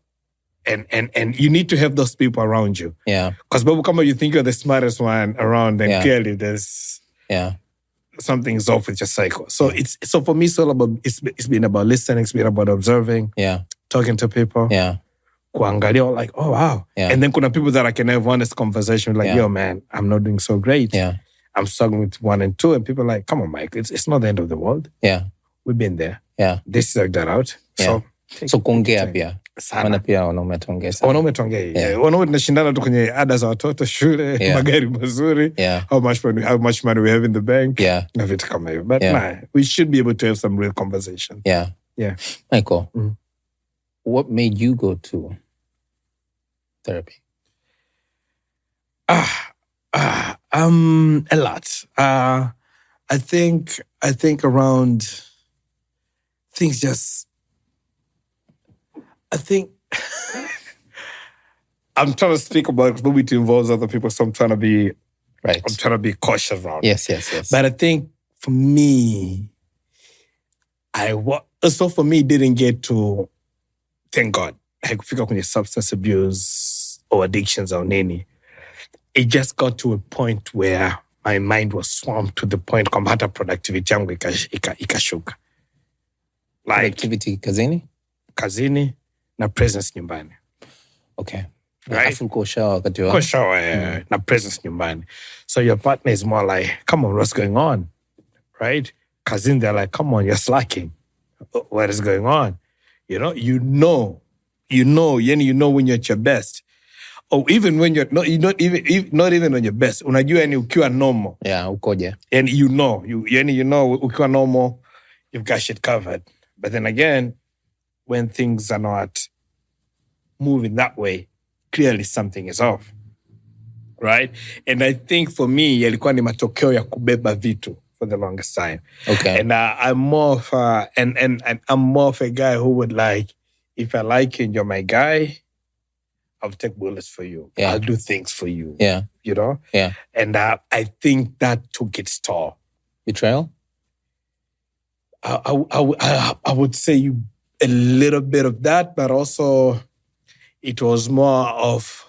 C: And you need to have those people around you.
B: Yeah.
C: Because Babu, come on, you think you're the smartest one around, and clearly there's something's off with your cycle. So so for me, it's all about it's been about listening, it's been about observing, talking to people.
B: Yeah.
C: Kuangalia, like, oh wow.
B: Yeah.
C: And then kuna people that I can have honest conversation with, like, yo man, I'm not doing so great.
B: Yeah.
C: I'm struggling with 1 and 2, and people are like, come on, Mike, it's not the end of the world.
B: Yeah.
C: We've been there.
B: Yeah.
C: This is that out.
B: Yeah. So kuongea pia.
C: Sana.
B: Maana pia wanaume tuongea sana.
C: Wanaume tuongea. Wanaume tunashindana tu kwenye ada za watoto, shule, magari mazuri.
B: Yeah.
C: How much money we have in the bank.
B: Yeah.
C: Na vitu kama hivyo. But we should be able to have some real conversation.
B: Yeah.
C: Yeah.
B: Michael, what made you go to therapy?
C: A lot. I think around things just... I think I'm trying to speak about it because maybe it involves other people, so I'm trying to be I'm trying to be cautious around
B: it.
C: Yes. But I think for me, for me, didn't get to, thank God, haikufika kwenye substance abuse or addictions or nini. It just got to a point where my mind was swamped to the point kwamba hata productivity yangu ikashuka.
B: Like, productivity
C: kazini na presence nyumbani.
B: Okay.
C: Right?
B: Afu uko shower wakati wa.
C: Uko shower, na presence nyumbani. So your partner is more like, come on, what's going on? Right? Kazini, they're like, come on, you're slacking. What is going on? You know when you're at your best. Or even when you're not even on your best. Unajua yani ukiwa normal.
B: Yeah, ukoje.
C: And you know ukiwa normal, you've got shit covered. But then again, when things are not moving that way, clearly something is off. right? And I think for me, yalikuwa ni matokeo ya kubeba vitu for the longest time.
B: Okay.
C: And I'm more of and I'm more of a guy who would like, if I like you and you're my guy, I'll take bullets for you.
B: Yeah.
C: I'll do things for you.
B: Yeah.
C: You know?
B: Yeah.
C: And I think that took its toll.
B: Betrayal?
C: I would say a little bit of that, but also it was more of,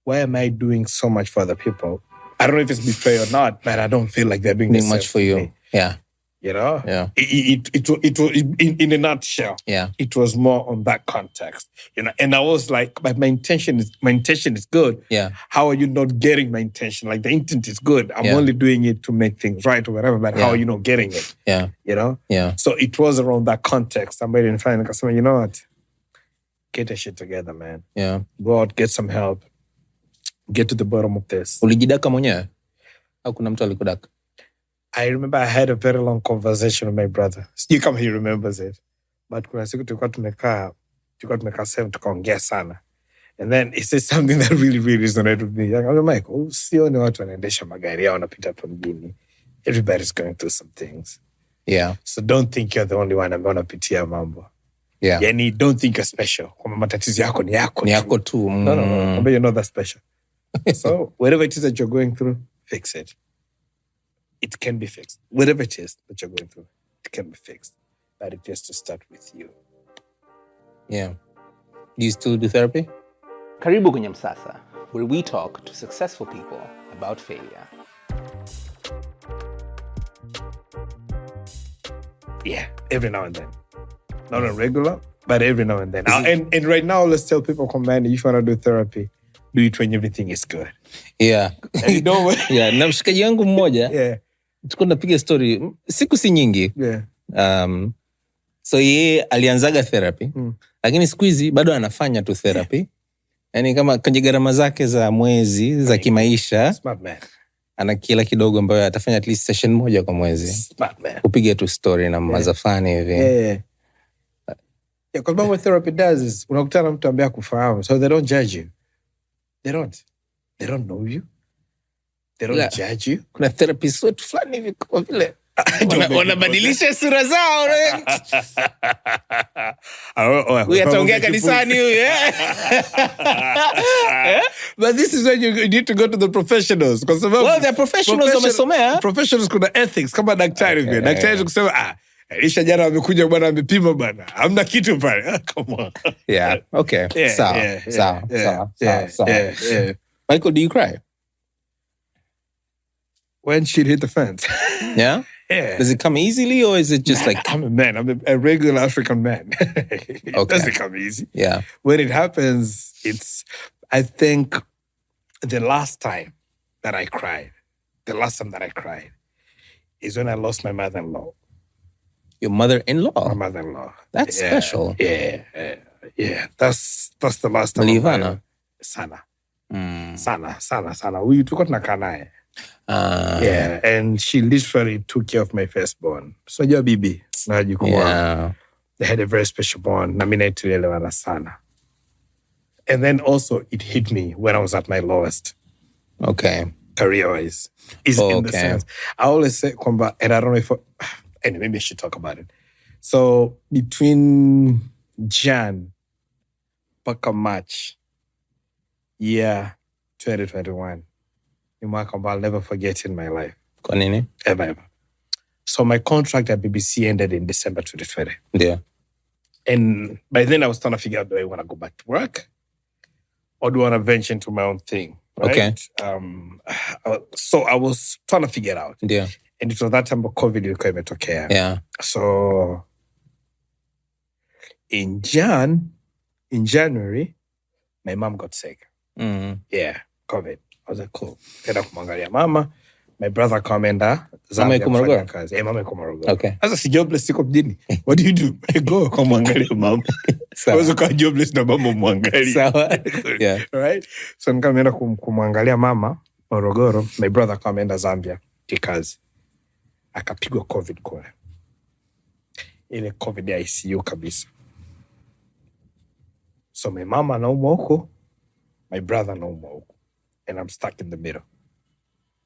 C: why am I doing so much for other people? I don't know if it's betrayal or not, but I don't feel like they're doing
B: much for you.
C: Me.
B: Yeah.
C: You know?
B: Yeah.
C: It in a nutshell.
B: Yeah.
C: It was more on that context. You know, and I was like, but my intention is good.
B: Yeah.
C: How are you not getting my intention? Like the intent is good. I'm only doing it to make things right or whatever, but how are you not getting it?
B: Yeah.
C: You know?
B: Yeah.
C: So it was around that context. I'm waiting to find a customer, you know what? Get that shit together, man.
B: Yeah.
C: Go out, get some help. Get to the bottom of this.
B: Ulijidaka mwenyewe? Au kuna mtu alikudaka?
C: I remember I had a very long conversation with my brother. Sijui kama he remembers it. But kuna siku tulikuwa tumekaa sehemu tukaongea sana. And then he said something that really, really resonated with me. I'm like, usione watu wanaendesha magari yao wanapita hapa mjini. Everybody's going through some things.
B: Yeah.
C: So don't think you're the only one ambaye unapitia mambo.
B: Yeah.
C: Yani don't think you're special. Kwamba matatizo yako ni yako.
B: Ni yako tu.
C: No. Kwamba you're not that special. So whatever it is that you're going through, fix it. It can be fixed. Whatever it is that you're going through, it can be fixed. But it has to start with you.
B: Yeah. Do you still do therapy?
A: Karibu kwenye Msasa, where we talk to successful people about failure.
C: Yeah, every now and then. Not on regular, but every now and then. And right now, let's tell people, man, if you want to do therapy, do it when everything is good.
B: Yeah.
C: You know,
B: yeah. Na mshikaji wangu mmoja,
C: yeah.
B: Tulikuwa tunapiga story, siku si nyingi.
C: Yeah.
B: So yeye alianzaga therapy, lakini siku hizi bado anafanya tu therapy. Yani kama kwenye gharama zake za mwezi, za kimaisha,
C: Smart man.
B: ana kila kidogo ambayo atafanya at least session moja kwa mwezi.
C: Smart man.
B: Kupiga tu story na mazafani hivi.
C: Yeah. Because what therapy does is, unakutana mtu ambaye kufahamu, so they don't judge you. They don't know you. They don't judge you.
B: Kuna therapist wetu fulani hivi kwa vile wanabadilisha sura zao. Huyu ataongea kanisani huyu.
C: But this is when you need to go to the professionals.
B: Well, they're professionals wamesomea.
C: Professionals kuna ethics kama daktari vile. Daktari kusema Elisha jana amekuja bwana amepima bwana. Hamna kitu pale. Come on.
B: Yeah. Okay. Sawa. Michael, do you cry?
C: When shit hit the fence.
B: Yeah?
C: Yeah.
B: Does it come easily or is it just like...
C: I'm a man. I'm a regular African man. It doesn't come easy.
B: Yeah.
C: When it happens, I think the last time that I cried is when I lost my mother-in-law.
B: Your mother-in-law?
C: My mother-in-law.
B: That's special.
C: Yeah. That's the last time.
B: Malivana?
C: Sana. Huyu tulikuwa tunakaa naye. Yeah, and she literally took care of my firstborn. So your bibi, na jukumu.
B: Yeah.
C: They had a very special bond. Na mimi tulielewana sana. And then also it hit me when I was at my lowest.
B: Okay.
C: Career-wise. In the sense. I always say, and I don't know if... Anyway, maybe I should talk about it. So between Jan mpaka March, year 2021, ni mwaka ambao I'll never forget in my life.
B: Kwa nini?
C: Ever. So my contract at BBC ended in December 2020.
B: Yeah.
C: And by then I was trying to figure out, do I want to go back to work? Or do I want to venture into my own thing? Right?
B: Okay.
C: So I was trying to figure it out.
B: Yeah.
C: And it was that time of COVID ilikuwa imetokea.
B: Yeah.
C: So in January, my mom got sick. Yeah, COVID. I was like, cool. Kenda kumwangalia mama. My brother kameenda Zambia kufanya kazi. Mama yuko Morogoro.
B: Okay.
C: Sasa si jobless siko mjini. What do you do? I go kumwangalia mama. Sawa. Kwa jobless na mama mwangalia.
B: Sawa. Yeah.
C: Right? So nikameenda kumwangalia mama Morogoro. My brother kameenda Zambia kikazi. Akapigwa COVID kule. Ile COVID ya ICU kabisa. So my mama anaumwa huko. my brother no more, and I'm stuck in the middle.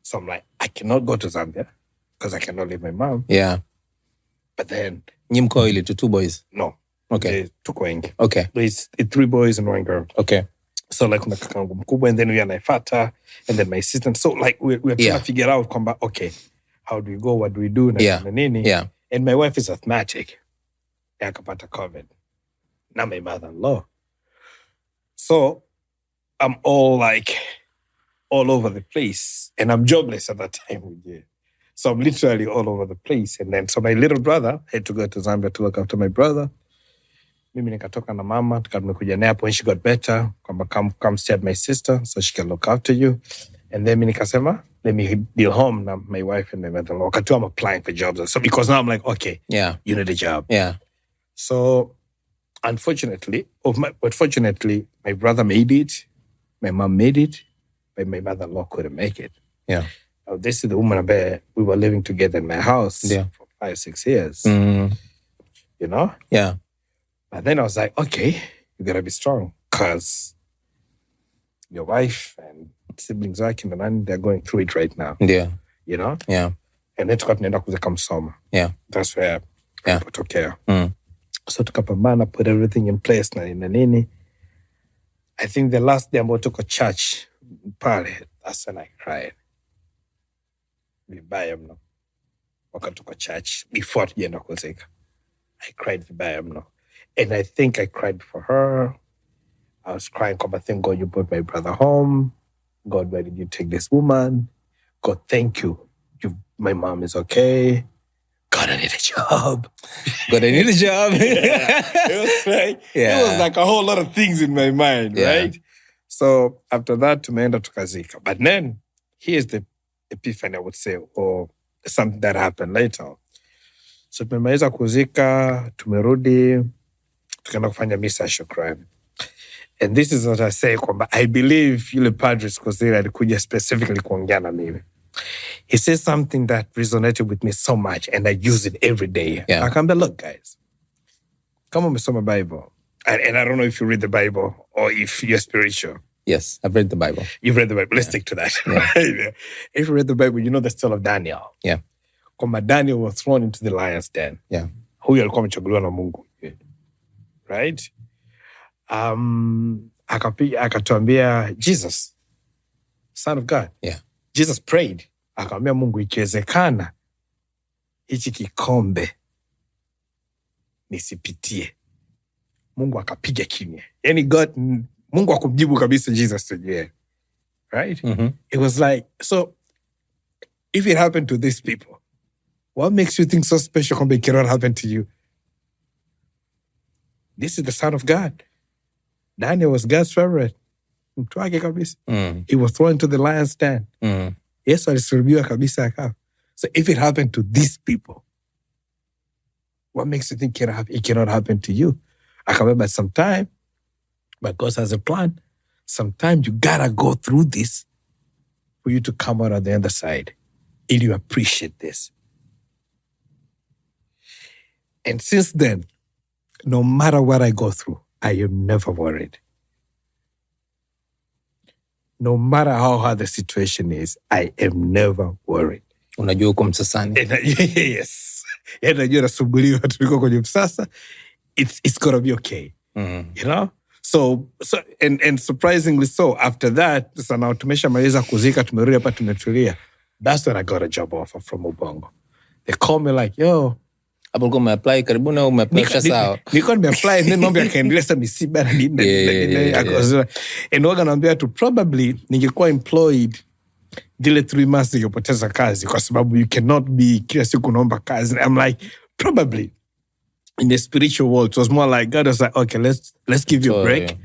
C: So I'm like, I cannot go to Zambia because I cannot leave my mom.
B: Yeah.
C: But then...
B: Nyimko ile two boys?
C: No.
B: Okay.
C: Tuko wengi.
B: Okay.
C: It's 3 boys and 1 girl.
B: Okay.
C: So like kuna kakangu mkubwa, and then we anaifata, and then my sister. So like we're trying to figure out kwamba, okay, how do we go? What do we do?
B: Yeah.
C: Yeah. And my wife is asthmatic. Akapata COVID. Now my mother-in-law. So I'm all over the place, and I'm jobless at that time. Yeah. So I'm literally all over the place. And then so my little brother had to go to Zambia to look after my brother. Mimi nikatoka na mama, tukamekuja naye hapo when she got better, kwamba come stay at my sister so she can look after you. And then mimi nikasema, let me deal home na my wife and my mother-in-law. Wakati I'm applying for jobs. So because now I'm like, okay, you need a job.
B: Yeah.
C: So unfortunately, but fortunately, my brother made it, my mom made it, but my mother-in-law couldn't make it.
B: Yeah.
C: Now, this is the woman we were living together in my house for 5-6 years.
B: Mm.
C: You know?
B: Yeah.
C: But then I was like, okay, you gotta be strong, because your wife and siblings wake and then they're going through it right now.
B: Yeah.
C: You know?
B: Yeah.
C: And then tukaenda kuzeka Msoma.
B: Yeah.
C: That's where tulipotokea. So tukapambana, put everything in place na nini. I think the last day ambao tuko church pale, that's when I cried. Vibaya mno. Wakati tuko church before tujaenda kuzeka. I cried vibaya mno. And I think I cried for her. I was crying, thank God you brought my brother home. God, why did you take this woman? God, thank you. My mom is okay. God, I need a job.
B: God, I need a job.
C: It was like a whole lot of things in my mind, right? So after that, tumeenda tukazika. But then, here's the epiphany, I would say, or something that happened later. So tumemaliza kuzika, tumerudi, tukaenda kufanya misa ya shukrani. And this is what I say, kwamba I believe yule padre siku zile alikuja specifically kuongea na mimi. He says something that resonated with me so much, and I use it every day.
B: Yeah.
C: Akambia, look, guys, kama umesoma Bible, and I don't know if you read the Bible or if you're spiritual.
B: Yes, I've read the Bible.
C: You've read the Bible. Let's stick to that. Yeah. If you read the Bible, you know the story of Daniel.
B: Yeah.
C: Kwamba Daniel was thrown into the lion's den.
B: Yeah.
C: Huyo alikuwa amechaguliwa na Mungu. Right? Akatuambia, Jesus, Son of God.
B: Yeah.
C: Jesus prayed. Akamwambia Mungu, ikiwezekana hichi kikombe nisipitie. Mungu akapiga kimya. Yani Mungu akumjibu kabisa Jesus tujue. Right?
B: Mm-hmm.
C: It was like, so if it happened to these people, what makes you think so special kwamba it cannot happen to you? This is the Son of God. Daniel was God's favorite. Mtu wake kabisa. He was thrown into the lion's den. Yesu alisulubiwa kabisa akafa. So if it happened to these people, what makes you think it cannot happen to you? Akamwambia, sometime, but God has a plan. Sometimes you gotta go through this for you to come out on the other side. And you appreciate this. And since then, no matter what I go through, I am never worried. No matter how hard the situation is, I am never worried.
B: Unajua uko Msasani.
C: Yes. Najua nasumbuliwa tuliko kwenye Msasa. It's gonna be okay. You know? So and surprisingly so, after that, so now tumeshamaliza kuzika, tumerudi hapa tumetulia. That's when I got a job offer from Ubongo. They called me like, yo,
B: hapo ulikuwa umeapply karibuni au umeapply sawa?
C: Nilikuwa nimeapply, and then mambo yakaendelea sasa misiba na nini. And waga naambia tu probably ningekuwa employed dile 3 months ningepoteza kazi kwa sababu you cannot be kila siku unaomba kazi. I'm like, probably in the spiritual world, it was more like God was like, okay, let's give you a break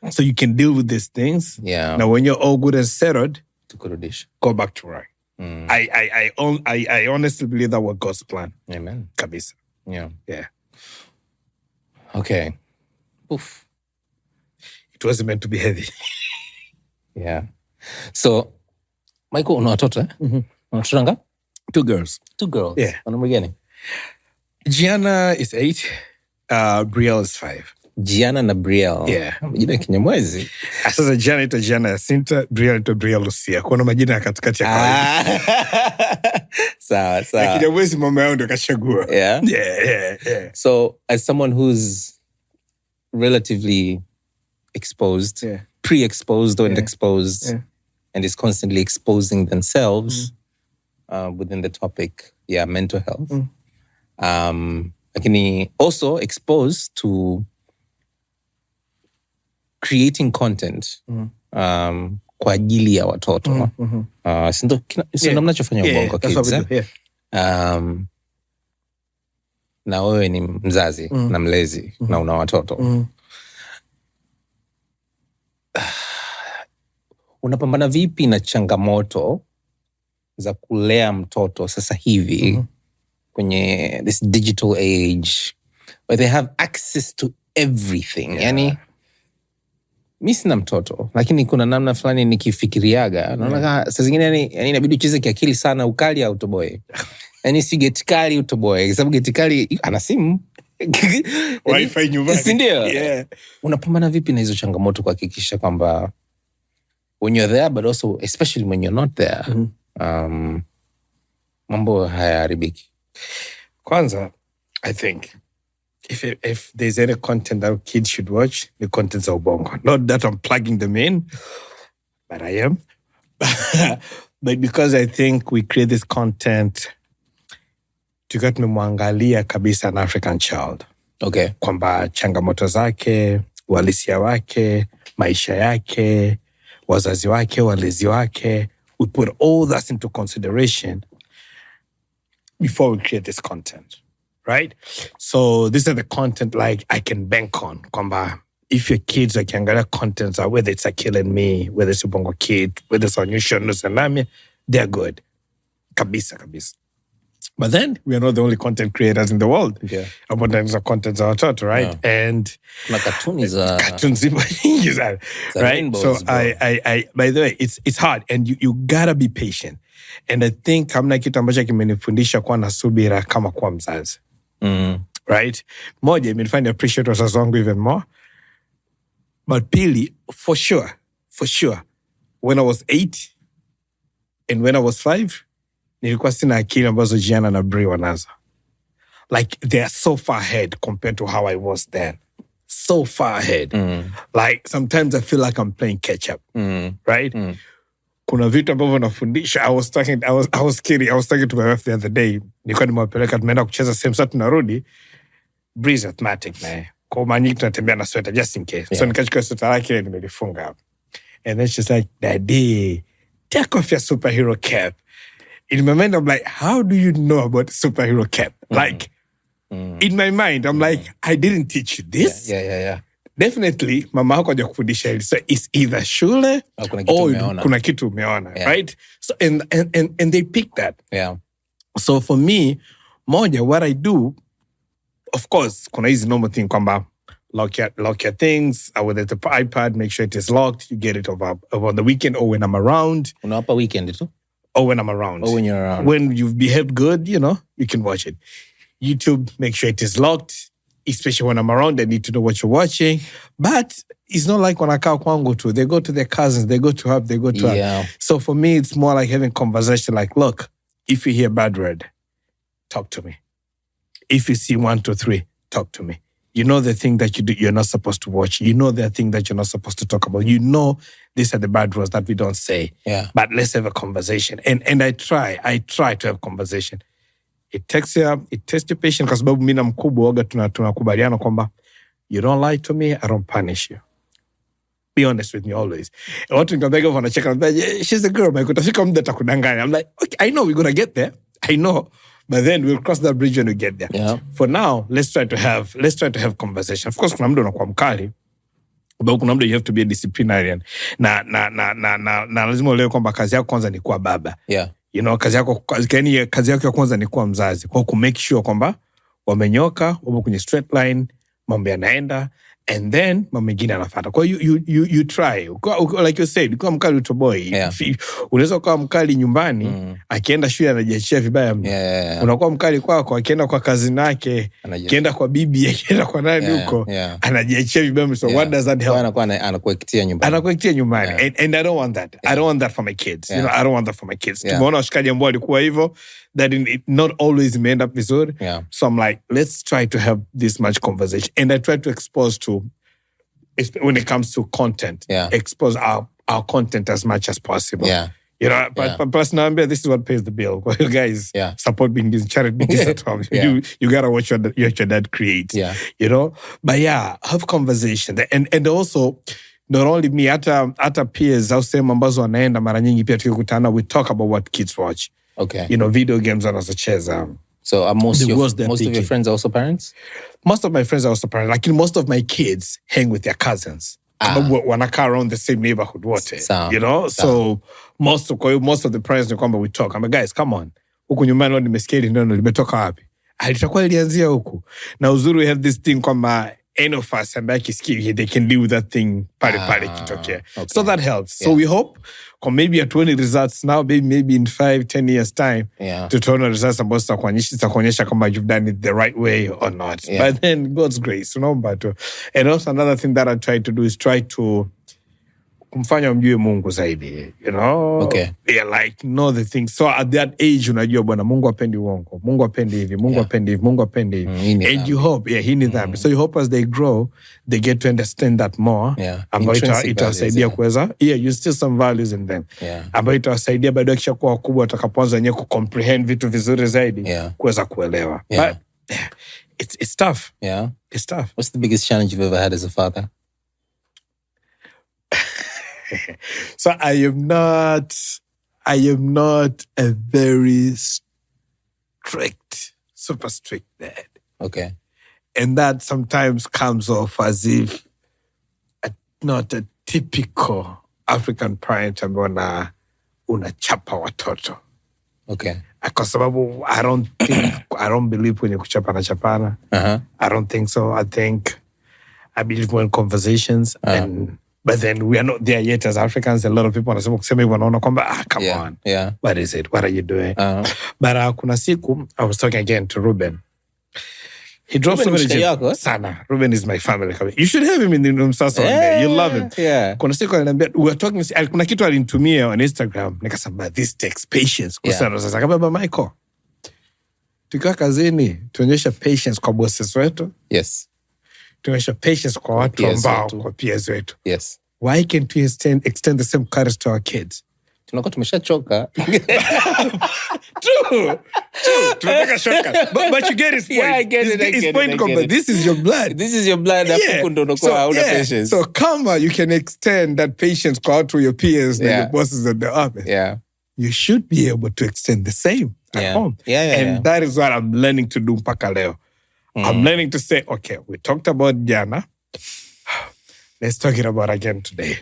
C: so you can deal with these things.
B: Yeah.
C: Now when you're all good and settled,
B: go
C: back to work. I honestly believe that was God's plan.
B: Amen.
C: Kabisa.
B: Yeah.
C: Yeah.
B: Okay. Oof.
C: It wasn't meant to be heavy.
B: Yeah. So, Michael, una watoto eh? Una watoto ngapi?
C: 2 girls.
B: 2 girls.
C: Yeah.
B: Wana umri gani?
C: Gianna is 8. Brielle is 5.
B: Gianna na Brielle.
C: Yeah.
B: Majina ya Kinyamwezi.
C: Sasa Gianna ito Gianna Jacinta, Brielle ito Brielle Lucia. Kuna majina ya katikati ya kawaida.
B: Sawa.
C: Ya Kinyamwezi mama yao ndio kachagua.
B: Yeah?
C: Yeah.
B: So, as someone who's relatively exposed, pre-exposed and exposed, and is constantly exposing themselves within the topic, mental health. Lakini also exposed to creating content kwa ajili ya watoto. Sindo mnachofanya Ubongo Kids. Na wewe ni mzazi na mlezi na una watoto. Unapambana vipi na changamoto za kulea mtoto sasa hivi kwenye this digital age where they have access to everything? Yani mi sina mtoto, lakini kuna namna fulani nikifikiriaga naona saa zingine yani inabidi ucheze kiakili sana, ukali au utoboe. Yani si getikali utoboe, kwa sababu getikali ana simu
C: Wi-Fi nyumbani.
B: Sindio? Yeah. Unapambana vipi na hizo changamoto kuhakikisha kwamba when you're there, but also especially when you're not there, mambo hayaharibiki?
C: Kwanza, I think if there's any content that kids should watch, the content's of Ubongo. Not that I'm plugging them in, but I am. But because I think we create this content tukiwa tumemwangalia kabisa an African child.
B: Okay.
C: Kwamba changamoto zake, uhalisia wake, maisha yake, wazazi wake, walezi wake. We put all that into consideration before we create this content, right? So these are the content like I can bank on. Kwamba if your kids wakiangalia contents, whether it's a Killing Me, whether it's Ubongo Kid, whether it's on your show, they're good. Kabisa. But then we are not the only content creators in the world.
B: Yeah.
C: About the content za watoto, right? Yeah. And
B: cartoons,
C: right? So I by the way, it's hard, and you gotta be patient. And I think hamna kitu ambacho kimenifundisha kuwa na subira kama kuwa mzazi. Right? Moja, imenifanya appreciate wazazi wangu even more. But pili, for sure, when I was 8 and when I was 5, nilikuwa sina akili ambazo Gianna na Brie wanazo. Like, they are so far ahead compared to how I was then. So far ahead. Like, sometimes I feel like I'm playing catch up. Right? Kuna vitu ambavyo nafundisha. I was kidding. I was talking to my wife the other day. Nilikuwa nimewapeleka tumeenda kucheza same saa tunarudi. Bree's asthmatic, man. Kwa mara nyingi tunatembea na sweta just in case. So nikachukua sweta lake nimelifunga hapo. And then she's like, Daddy, take off your superhero cap. In my mind, I'm like, how do you know about superhero cap? Like, in my mind, I'm like, I didn't teach you this.
B: Yeah.
C: Definitely, mama hako haja kufundisha hili. So it's either shule or kuna kitu umeona, right? So and they pick that.
B: Yeah.
C: So for me, moja, what I do, of course, kuna hizi normal thing kwamba lock your things, with the iPad, make sure it is locked. You get it over the weekend or when I'm around.
B: Unawapa weekend too?
C: Or when I'm around.
B: Or when you're around.
C: When you've behaved good, you can watch it. YouTube, make sure it is locked. Especially when I'm around, I need to know what you're watching. But it's not like when I come kwangu too. They go to their cousins, they go to her, they go to her. So for me, it's more like having conversation like, look, if you hear bad word, talk to me. If you see 1, 2, 3, talk to me. You know the thing that you do, you're not supposed to watch. You know the thing that you're not supposed to talk about. You know these are the bad words that we don't say.
B: Yeah.
C: But let's have a conversation. And I try to have conversation. It takes your patience kwa sababu mimi na mkubwa waga tunakubaliana kwamba you don't lie to me, I don't punish you. Be honest with me always. Watu nikamwambia wanacheka, she's a girl, but kutafika muda atakudanganya. I'm like, okay, I know we're going to get there. I know. But then we'll cross that bridge when we get there.
B: Yeah.
C: For now, let's try to have conversation. Of course, kuna muda unakuwa mkali. But kuna muda you have to be a disciplinarian. Na lazima uelewe kwamba kazi yako kwanza ni kuwa baba.
B: Yeah.
C: You know, kazi yako ya kwanza ni kuwa mzazi. Kwa ku make sure kwamba wamenyoka, wapo kwenye straight line, mambo yanaenda. And then mama mengine anafuata. Kwa you try. Like you said, ukiwa mkali utoboy. Unaweza kuwa mkali nyumbani, akienda shule anajiachia vibaya mno. Unakuwa mkali kwako, akienda kwa kazi yake, akienda kwa bibi, akienda kwa nani huko, anajiachia vibaya mno. So what does that help?
B: Anakuekitia nyumbani.
C: And I don't want that. I don't want that for my kids. You know, I don't want that for my kids. Tumeona washikaji ambao walikuwa hivyo, that it not always may end up vizuri. So I'm like, let's try to have this much conversation. And I try to expose to, when it comes to content, expose our content as much as possible. You know, but personally, this is what pays the bill. You guys support being these charity business at home. You gotta watch what your dad creates. You know? But have conversation. And also, not only me, hata peers, au sehemu ambazo wanaenda mara nyingi pia tukikutana, we talk about what kids watch.
B: Okay.
C: You know, video games wanazocheza.
B: So most of your friends are also parents?
C: Most of my friends are also parents. Like, most of my kids hang with their cousins. Wanakaa around the same neighborhood wote. You know? So most of the parents ni kwamba we talk. I'm like, guys, come on. Huku nyumbani leo nimesikia hili neno limetoka wapi? Litakuwa ilianzia huku. Na uzuri we have this thing kwamba any of us ambaye kisikia, they can deal with that thing pale kitokea. Okay. So that helps. So we hope, maybe at 20 results now, maybe in 5-10 years time, tutaona results ambazo zitakuonyesha kama you've done it the right way or not. But then God's grace, unaomba tu. And also another thing that I try to do is try to kumfanya mjue Mungu zaidi, you know?
B: Okay.
C: Like, know the things. So at that age, unajua bwana, Mungu hapendi uongo. Mungu hapendi hivi, Mungu hapendi hivi, Mungu hapendi hivi. And you hope, hii ni dhambi. So you hope as they grow, they get to understand that more. Ambayo itawasaidia kuweza, you still some values in them. Ambayo itawasaidia baada ya kishakuwa wakubwa watakapoanza wenyewe kucomprehend vitu vizuri zaidi, kuweza kuelewa. But it's tough. It's tough.
B: What's the biggest challenge you've ever had as a father?
C: So I am not a very super strict dad.
B: Okay.
C: And that sometimes comes off as if not a typical African parent ambaye unachapa watoto.
B: Okay.
C: Kwa sababu I don't believe kwenye kuchapa na chapana. I don't think so. I believe more in conversations but then we are not there yet as Africans. A lot of people wanasema kusema hivyo wanaona kwamba come on. What is it? What are you doing? But kuna siku I was talking again to Ruben. He dropped so many sana. Ruben is my family. You should have him in the Msasa one day. You love him. Kuna siku aliniambia, we were talking, kuna kitu alinitumia on Instagram. Nikasema, this takes patience. Kusana sasa kama Michael. Tukiwa kazini, tuonyesha patience kwa bosses wetu.
B: Yes.
C: Tuonyesha patience kwa watu ambao, kwa peers wetu.
B: Yes.
C: Why can't we extend the same courage to our kids?
B: Tunakuwa tumeshachoka.
C: True. Tumepeka shortcut. But you get his point.
B: I get it.
C: His point, this is your blood.
B: This is your blood. Patience.
C: So you can extend that patience to your peers and your bosses at the office. You should be able to extend the same at home. And that is what I'm learning to do mpaka leo. I'm learning to say, okay, we talked about jana. Let's talk it about again today.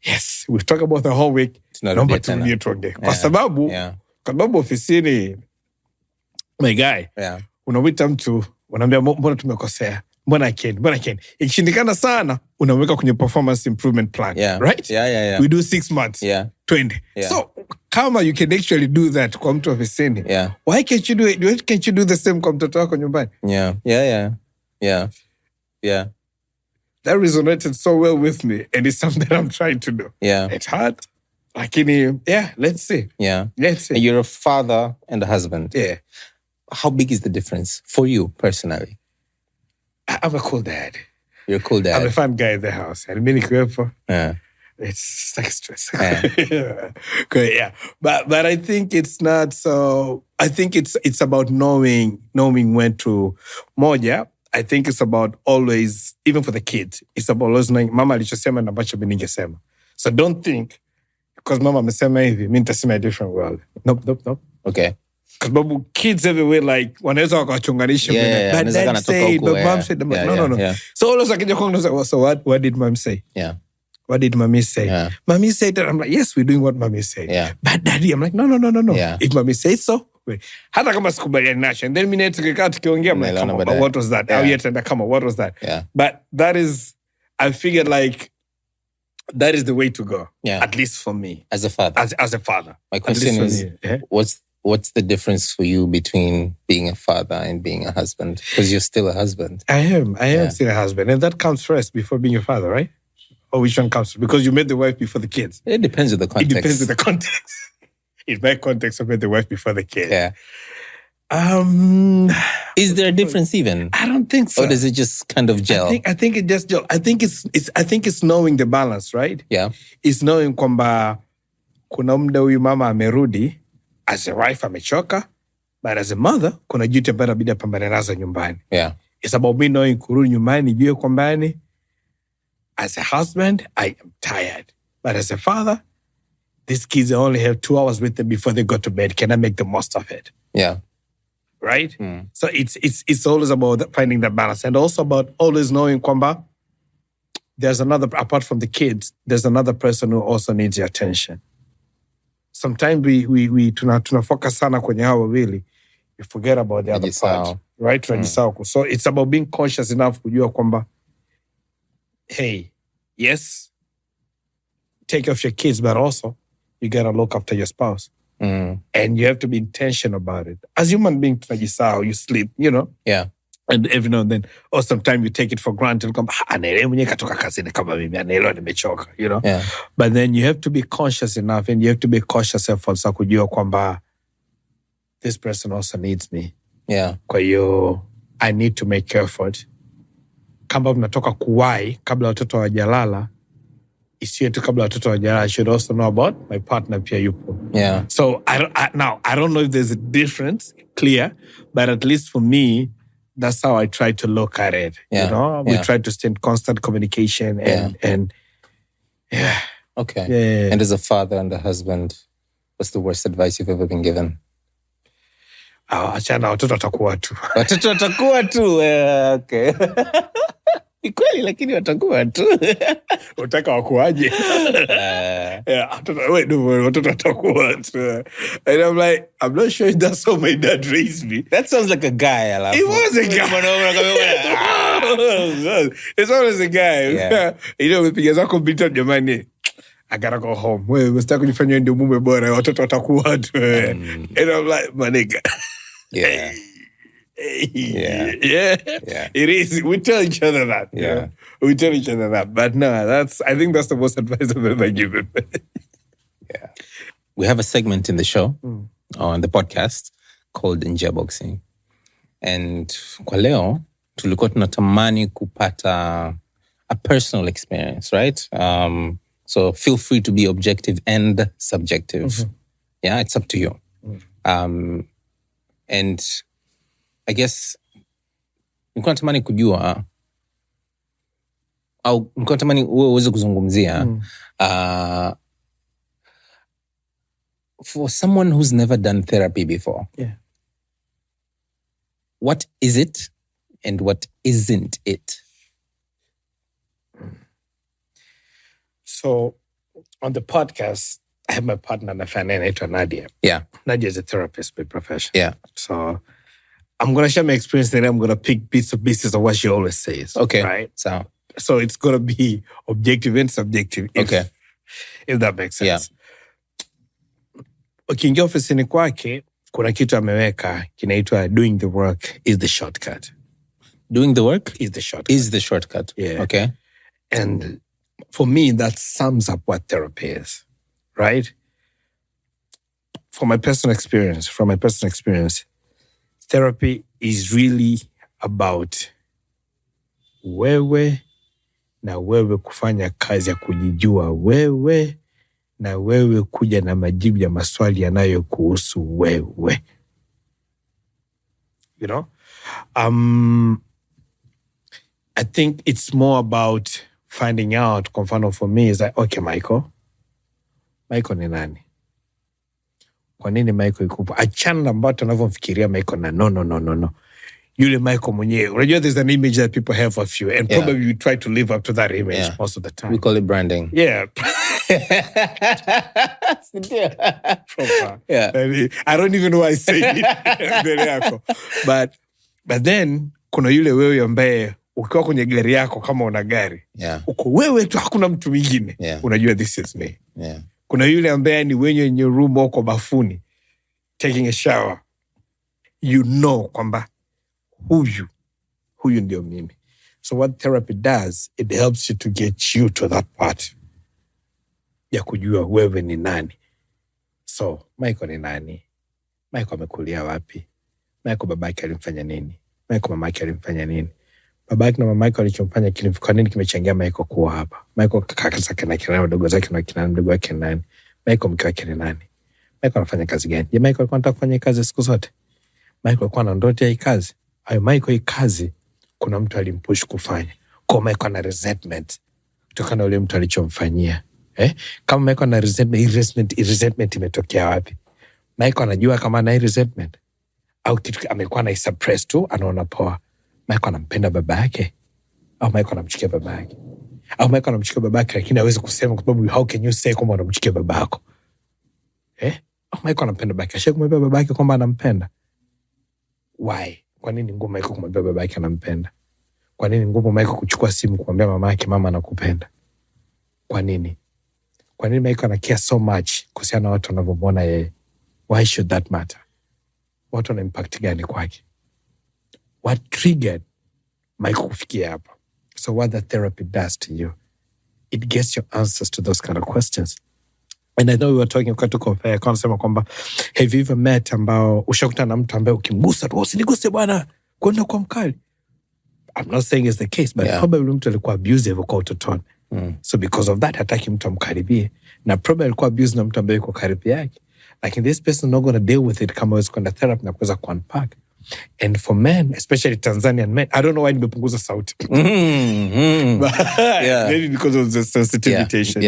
C: Yes, we've talked about the whole week. Naomba turudie tuongee. Kwa sababu ofisini, my guy, unawita mtu, unaambia mbona tumekosea, mbona I can't. Ikishindikana sana, unaweka kwenye performance improvement plan, right? We do 6 months, 20. So, kama you can actually do that kwa mtu ofisini, why can't you do it? Why can't you do the same kwa mtoto wako nyumbani? That resonated so well with me, and it's something that I'm trying to do. It's hard. Lakini, let's see. Let's see.
B: And you're a father and a husband. How big is the difference for you personally?
C: I'm a cool dad.
B: You're a cool dad.
C: I'm a fun guy in the house. And many people, it's like stress. But I think it's not so. I think it's about knowing when to moja. I think it's about always, even for the kids, it's about always knowing mama alichosema na ambacho mimi ningesema. So don't think because mama amesema hivi, mimi nitasema a different world. Nope.
B: Okay.
C: Because kids everywhere like wanaweza wakachunganisha but dad said, but mom said, no. So always akija kwangu, so what did mom say? What did mommy say? Mommy said that. I'm like, yes, we're doing what mommy said. But daddy, I'm like, no. If mommy says so, hata kama sikubaliani nacho, and then mimi tukikaa tukiongea what was that? Au yet and kama what was that?
B: Yeah.
C: But that is, I figured like that is the way to go.
B: Yeah.
C: At least for me.
B: As a father.
C: As a father.
B: My question is, what's the difference for you between being a father and being a husband? Because you're still a husband.
C: I am still a husband. And that comes first before being a father, right? Or which one comes first? Because you met the wife before the kids.
B: It depends on the context.
C: It depends on the context. In my context, I met the wife before the kids.
B: Yeah. Is there a difference even?
C: I don't think so.
B: Or does it just kind of gel?
C: I think it just gel. I think it's knowing the balance, right?
B: Yeah.
C: It's knowing kwamba kuna muda huyu mama amerudi, as a wife amechoka, but as a mother kuna duty ambayo inabidi apambane nazo nyumbani.
B: Yeah.
C: It's about me knowing kurudi nyumbani jue kwamba as a husband I am tired, but as a father these kids only have 2 hours with them before they go to bed. Can I make the most of it?
B: Yeah.
C: Right? So it's always about finding that balance, and also about always knowing kwamba there's another, apart from the kids, there's another person who also needs your attention. Sometimes we tunafocus sana kwenye hao wawili, we forget about the other part, right? Tunajisahau. So it's about being conscious enough kujua kwamba, hey, yes, take care of your kids, but also you gotta look after your spouse. And you have to be intentional about it. As human beings, tunajisahau, you sleep, you know?
B: Yeah.
C: And every now and then, or sometimes you take it for granted. You know?
B: Yeah.
C: But then you have to be conscious enough, and you have to be cautious effort sa kujua kwamba this person also needs me.
B: Yeah.
C: Kwa hiyo, I need to make effort. Kama mnatoka kuwai, kabla watoto hawajalala, isiwe tu kabla watoto hawajalala, I should also know about my partner pia yupo.
B: Yeah.
C: So I don't know if there's a difference, clear, but at least for me, that's how I try to look at it.
B: Yeah.
C: You know, we try to stay in constant communication and yeah.
B: Okay.
C: Yeah.
B: And as a father and a husband, what's the worst advice you've ever been given?
C: Achana, watoto watakuwa tu.
B: Watoto watakuwa tu. Okay. Ni kweli lakini watakuwa tu.
C: Utaka wakuaje? Watoto watakuwa tu. And I'm like, I'm not sure if that's how my dad raised me.
B: That sounds like a guy.
C: He was a guy. It's always a guy.
B: Yeah.
C: You know, umepiga zako bita jamani, I gotta go home. Wewe unataka kujifanya ndio mume bora, watoto watakuwa tu. And I'm like, my nigga.
B: Yeah.
C: Yeah. It is. We tell each other that.
B: Yeah.
C: You know? We tell each other that. But no, I think that's the most advice I've ever given.
B: Yeah. We have a segment in the show, on the podcast, called Njia Boxing. And kwa leo, tulikuwa tunatamani kupata a personal experience, right? So feel free to be objective and subjective. Yeah, it's up to you. And I guess nilikuwa natamani kujua au nilikuwa natamani uwe uweze kuzungumzia for someone who's never done therapy before.
C: Yeah.
B: What is it and what isn't it?
C: So on the podcast, I have my partner anaitwa Nadia.
B: Yeah.
C: Nadia is a therapist by profession.
B: Yeah.
C: So I'm going to share my experience, and I'm going to pick bits of pieces of what she always says.
B: Okay.
C: Right?
B: So
C: it's going to be objective and subjective. If that makes sense.
B: Yeah.
C: Ukiingia ofisini kwake, kuna kitu ameweka kinaitwa doing the work is the shortcut.
B: Doing the work
C: is the shortcut.
B: Is the shortcut.
C: Yeah.
B: Okay.
C: And for me, that sums up what therapy is. Right? From my personal experience, therapy is really about wewe na wewe kufanya kazi ya kujijua wewe na wewe kuja na majibu ya maswali yanayokuhusu wewe. You know? I think it's more about finding out, kwa mfano for me, is like, okay, Michael ni nani? Kwa nini Michael ikupo? Achana na mbatu wanavyomfikiria Michael na no. Yule Michael mwenyewe. Unajua, there's an image that people have of you, and probably you try to live up to that image most of the time.
B: We call it branding.
C: Yeah. Proper.
B: Yeah.
C: I don't even know why I say it. But then kuna yule wewe ambaye ukiwa kwenye gari yako, kama una gari, uko wewe tu, hakuna mtu mwingine, unajua this is me. Kuna yule ambaye ni wenye in your room, uko bafuni taking a shower, you know kwamba huyu ndio mimi. So what therapy does, it helps you to get you to that part ya kujua wewe ni nani. So Michael ni nani? Michael amekulia wapi? Michael babake alimfanya nini? Michael mamake alimfanya nini? Babake na mamake walichomfanya kwa nini kimechangia Michael kuwa hapa? Michael kaka zake na kina wadogo zake na kina mdogo wake nani? Michael mke wake ni nani? Michael anafanya kazi gani? Je, Michael alikuwa anataka kufanya kazi siku zote? Michael alikuwa na ndoto ya hii kazi? Au Michael hii kazi kuna mtu alimpush kufanya? Kwa Michael ana resentment kutokana na yule mtu alichomfanyia. Kama Michael ana resentment imetokea wapi? Michael anajua kama ana resentment au kitu amekuwa na suppress tu, anaona poa. Michael anampenda baba yake au Michael anamchukia baba yake? Au Michael anamchukia baba yake lakini hawezi kusema kwa sababu how can you say kwamba unamchukia baba yako? Au Michael anampenda baba yake? Ashakumwambia baba yake kwamba anampenda? Why? Kwa nini ngumu Michael kumwambia baba yake anampenda? Kwa nini ngumu Michael kuchukua simu kumwambia mama yake mama anakupenda? Kwa nini? Kwa nini Michael anakia so much kuhusiana na watu wanavyomwona yeye? Why should that matter? Watu wana impact gani kwake? What triggered Michael kufikia hapa? So what the therapy does to you, it gets you answers to those kind of questions. And I know we were talking wakati compare, kwa nasema kwamba have you ever met ambao ushakutana na mtu ambaye ukimgusa tu usiniguse bwana, kwenda kwa mkali? I'm not saying it's the case, but probably mtu alikuwa abusive kwa utotoni. So because of that hataki mtu amkaribie, na probably alikuwa abused na mtu ambaye yuko karibu yake. Like this person not going to deal with it kama wezi kwenda therapy na kuweza kuunpack. And for men, especially Tanzanian men, I don't know why nimepunguza sauti. Maybe because of the sensitivity.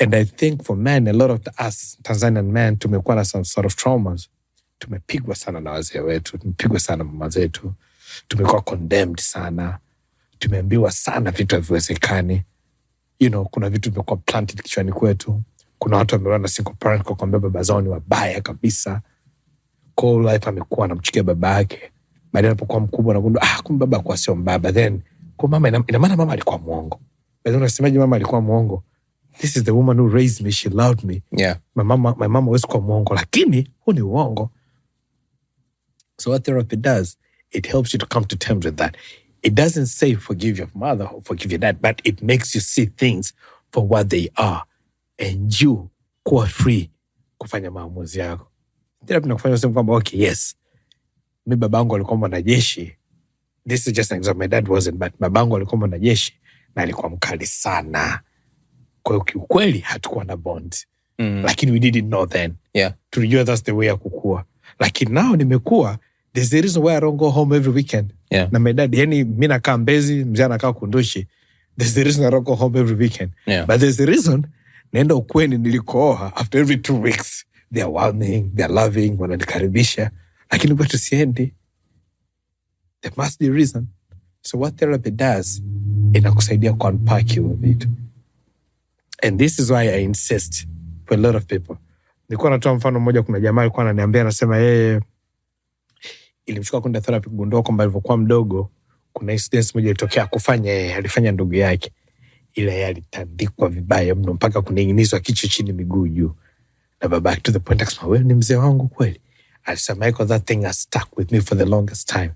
C: And I think for men, a lot of us Tanzanian men, tumekuwa na some sort of traumas. Tumepigwa sana na wazee wetu, tumepigwa sana na mama zetu, tumekuwa condemned sana, tumeambiwa sana vitu haviwezekani. Kuna vitu vimekuwa planted kichwani kwetu. Kuna watu wameona na single parent kwa kwamba baba zao ni wabaya kabisa. Kwa life amekuwa anamchukia baba yake. Baadaye anapokuwa mkubwa anagundua kumbe baba kwa sio mbaba. Then kwa mama ina maana mama alikuwa muongo. Baadaye unasemaje mama alikuwa muongo? This is the woman who raised me, she loved me. My mama was kwa muongo, lakini huu ni uongo. So what therapy does, it helps you to come to terms with that. It doesn't say forgive your mother or forgive your dad, but it makes you see things for what they are. And you kuwa free kufanya maamuzi yako. Therapy nakufanya useme kwamba okay, yes, mi babangu alikuwa mwanajeshi. This is just an example. My dad wasn't, but babangu alikuwa mwanajeshi na alikuwa mkali sana. Kwa hiyo kiukweli hatukuwa na bond. Lakini we didn't know then. Tulijua that's the way ya kukua. Lakini now nimekuwa, there's the reason why I don't go home every weekend. Na my dad, yani mi nakaa Mbezi, mzee anakaa Kunduchi. There's the reason I don't go home every weekend. But there's the reason naenda ukweni nilikooa after every 2 weeks. They are warming, they are loving, wananikaribisha. Lakini kwetu siendi. There must be a reason. So what therapy does, inakusaidia kuunpack you a bit. And this is why I insist for a lot of people. Nilikuwa natoa mfano mmoja, kuna jamaa alikuwa ananiambia, anasema yeye ilimchukua kwenda therapy kugundua kwamba alivyokuwa mdogo kuna incident moja ilitokea alifanya ndugu yake. Ile yeye alitandikwa vibaya mno mpaka kuning'inizwa kichwa chini miguu juu. Na babake to the point akasema, wewe ni mzee wangu kweli? Alisema that thing has stuck with me for the longest time.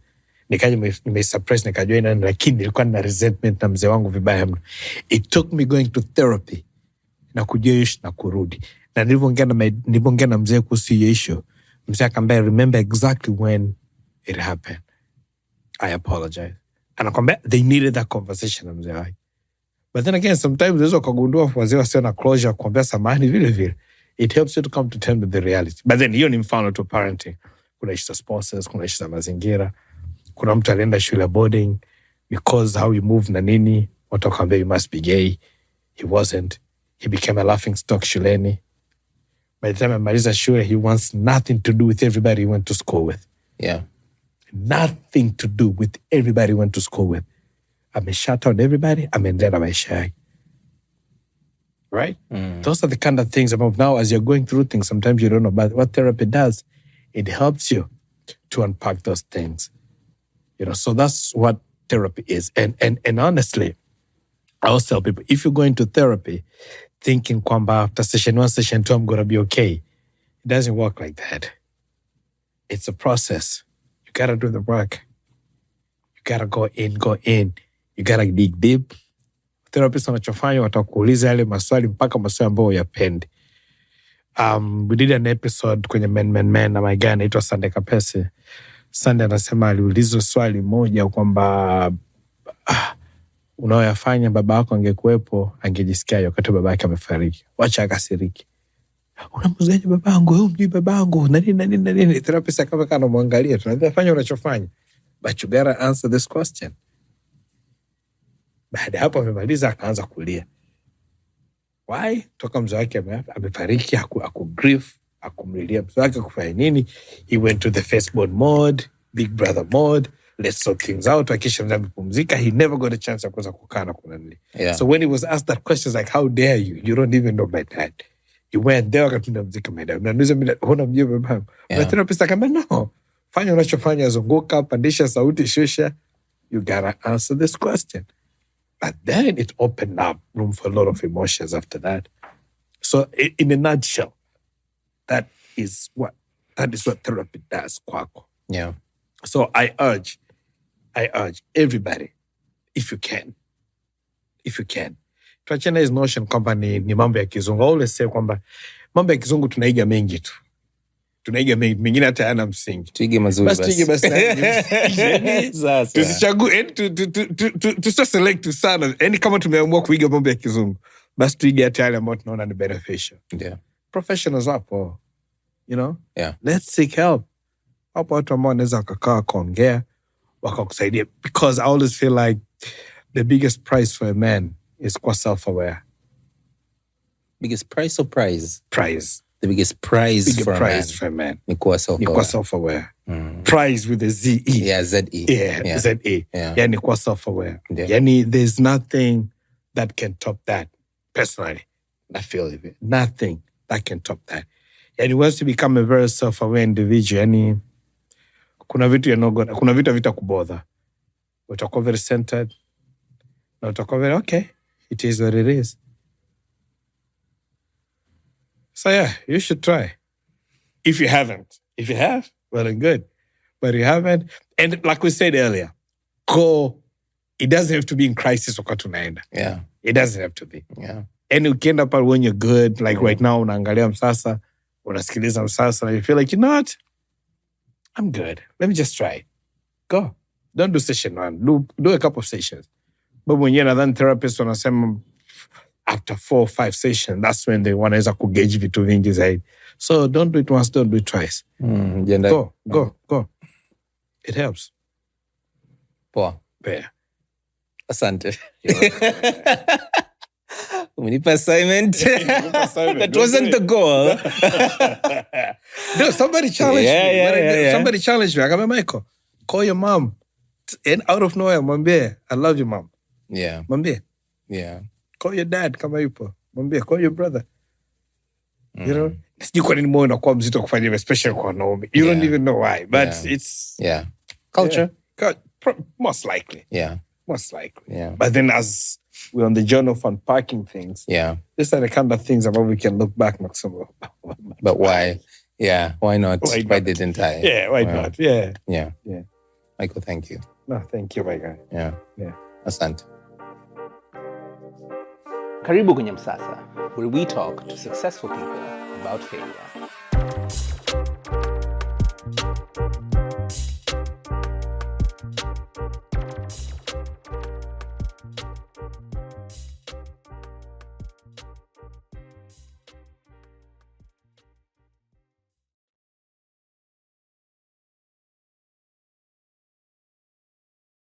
C: Nikaja nimesuppress nikajua ina, lakini nilikuwa na resentment na mzee wangu vibaya mno. It took me going to therapy na kujua issue na kurudi. Na nilivyoongea na mzee kuhusu issue, mzee akambia remember exactly when it happened. I apologize. Anakwambia they needed that conversation na mzee wake. But then again, sometimes unaweza kugundua wazee wasio na closure kuambia samahani vile vile. It helps you to come to terms with the reality. But then hiyo ni mfano to parenting. Kuna issues sponsors, kuna issues mazingira. Kuna mtu alienda shule boarding because how you move na nini, watu wakamwambia you must be gay. He wasn't. He became a laughing stock shuleni. By the time amaliza shule, he wants nothing to do with everybody he went to school with. Nothing to do with everybody he went to school with. Shut down everybody, ameendelea na maisha yake. right? Those are the kind of things about now as you're going through things, sometimes you don't know. But what therapy does, it helps you to unpack those things. So that's what therapy is. And honestly, I always tell people, if you go into therapy thinking kwamba after session 1, session 2, I'm going to be okay, it doesn't work like that. It's a process. You got to do the work. You got to go in. You got to dig deep. Therapist wanachofanya watakuuliza yale maswali mpaka maswali ambayo uyapendi. We did an episode kwenye Men na my guy anaitwa Sande Kapese. Sande anasema aliulizwa swali moja kwamba unaoyafanya baba yako angekuwepo angejisikia wakati baba yake amefariki. Wacha akasiriki. Unamzuaje babangu? Wewe mjui babangu? Na nini? Therapist kama kana muangalia, tunaambia fanya unachofanya. But you gotta answer this question. Baada hapo amemaliza akaanza kulia. Why? Toka mzee wake amefariki, grief, akumlilia mzee wake kufanya nini? He went to the Facebook mode, big brother mode, let's sort things out. Akisha mzee amepumzika, he never got a chance ya kuweza kukaa na kunani. So when he was asked that question, like, how dare you? You don't even know my dad. You went there, wakatunda mzika my dad. Unanuza mimi, huna mjua babangu. Na therapist akamwambia, no, fanya unachofanya, zunguka, pandisha sauti, shusha. You gotta answer this question. But then it opened up room for a lot of emotions after that. So in a nutshell, that is what therapy does, kwako.
B: Yeah.
C: So I urge everybody, if you can, tuachane his notion kwamba ni mambo ya kizungu. I always say kwamba mambo ya kizungu tunaiga mengi tu. Mengine hata yana msingi.
B: Tuige mazuri basi.
C: Tuige basi. Tusichague, tusiselect sana. Kama tumeamua kuiga mambo ya kizungu, basi tuige hata yale ambayo tunaona ni beneficial.
B: Yeah.
C: Professionals hapo,
B: Yeah.
C: Let's seek help. Hapo watu ambao wanaweza wakakaa kuongea, wakakusaidia. Because I always feel like the biggest prize for a man is kuwa self-aware.
B: Biggest prize or prize?
C: Prize.
B: The biggest prize for a man. Ni kuwa
C: self-aware. Prize with a Z-E.
B: Yeah, Z-E.
C: Yeah, Z-E.
B: Yeah.
C: Yani kuwa self-aware.
B: Yeah.
C: Yani there's nothing that can top that. Personally, I feel it. Nothing that can top that. Yani once you become a very self-aware individual, yani kuna vitu vitakubother. Utakuwa very centered. Na utakuwa very, okay, it is what it is. So yeah, you should try. If you haven't. If you have, well and good. But you haven't. And like we said earlier, go. It doesn't have to be in crisis wakati unaenda.
B: Yeah.
C: It doesn't have to be.
B: Yeah.
C: And ukienda pale when you're good, like right now unaangalia Msasa, unasikiliza Msasa, and you feel like, you know what? I'm good. Let me just try it. Go. Don't do session 1. Do a couple of sessions. But when you're another therapist, wanasema after 4 or 5 sessions, that's when they wanaweza kugauge vitu vingi zaidi. So don't do it once, don't do it twice. Go. It helps.
B: Poa.
C: Yeah.
B: Asante. Umenipa assignment. That wasn't the goal.
C: No, somebody challenged me.
B: Yeah.
C: Somebody challenged me. I got Michael, call your mom. And out of nowhere, mwambie, I love you, mom.
B: Yeah.
C: Mwambie.
B: Yeah.
C: Call your dad kama yupo. Mwambie, call your brother. You know? Sijui kwa nini moyo unakuwa mzito kufanya hivyo, especially kwa wanaume. You don't even know why, but it's...
B: Yeah. Culture.
C: Yeah. Most likely.
B: Yeah.
C: Most likely.
B: Yeah.
C: But then as we're on the journey of unpacking things, these are the kind of things about we can look back and say,
B: but why? Yeah. Why not? Why didn't I?
C: Yeah. Why not? Yeah.
B: Michael, thank you.
C: No, thank you, my guy.
B: Yeah. Asante.
A: Karibu kwenye Msasa, where we talk to successful people about failure.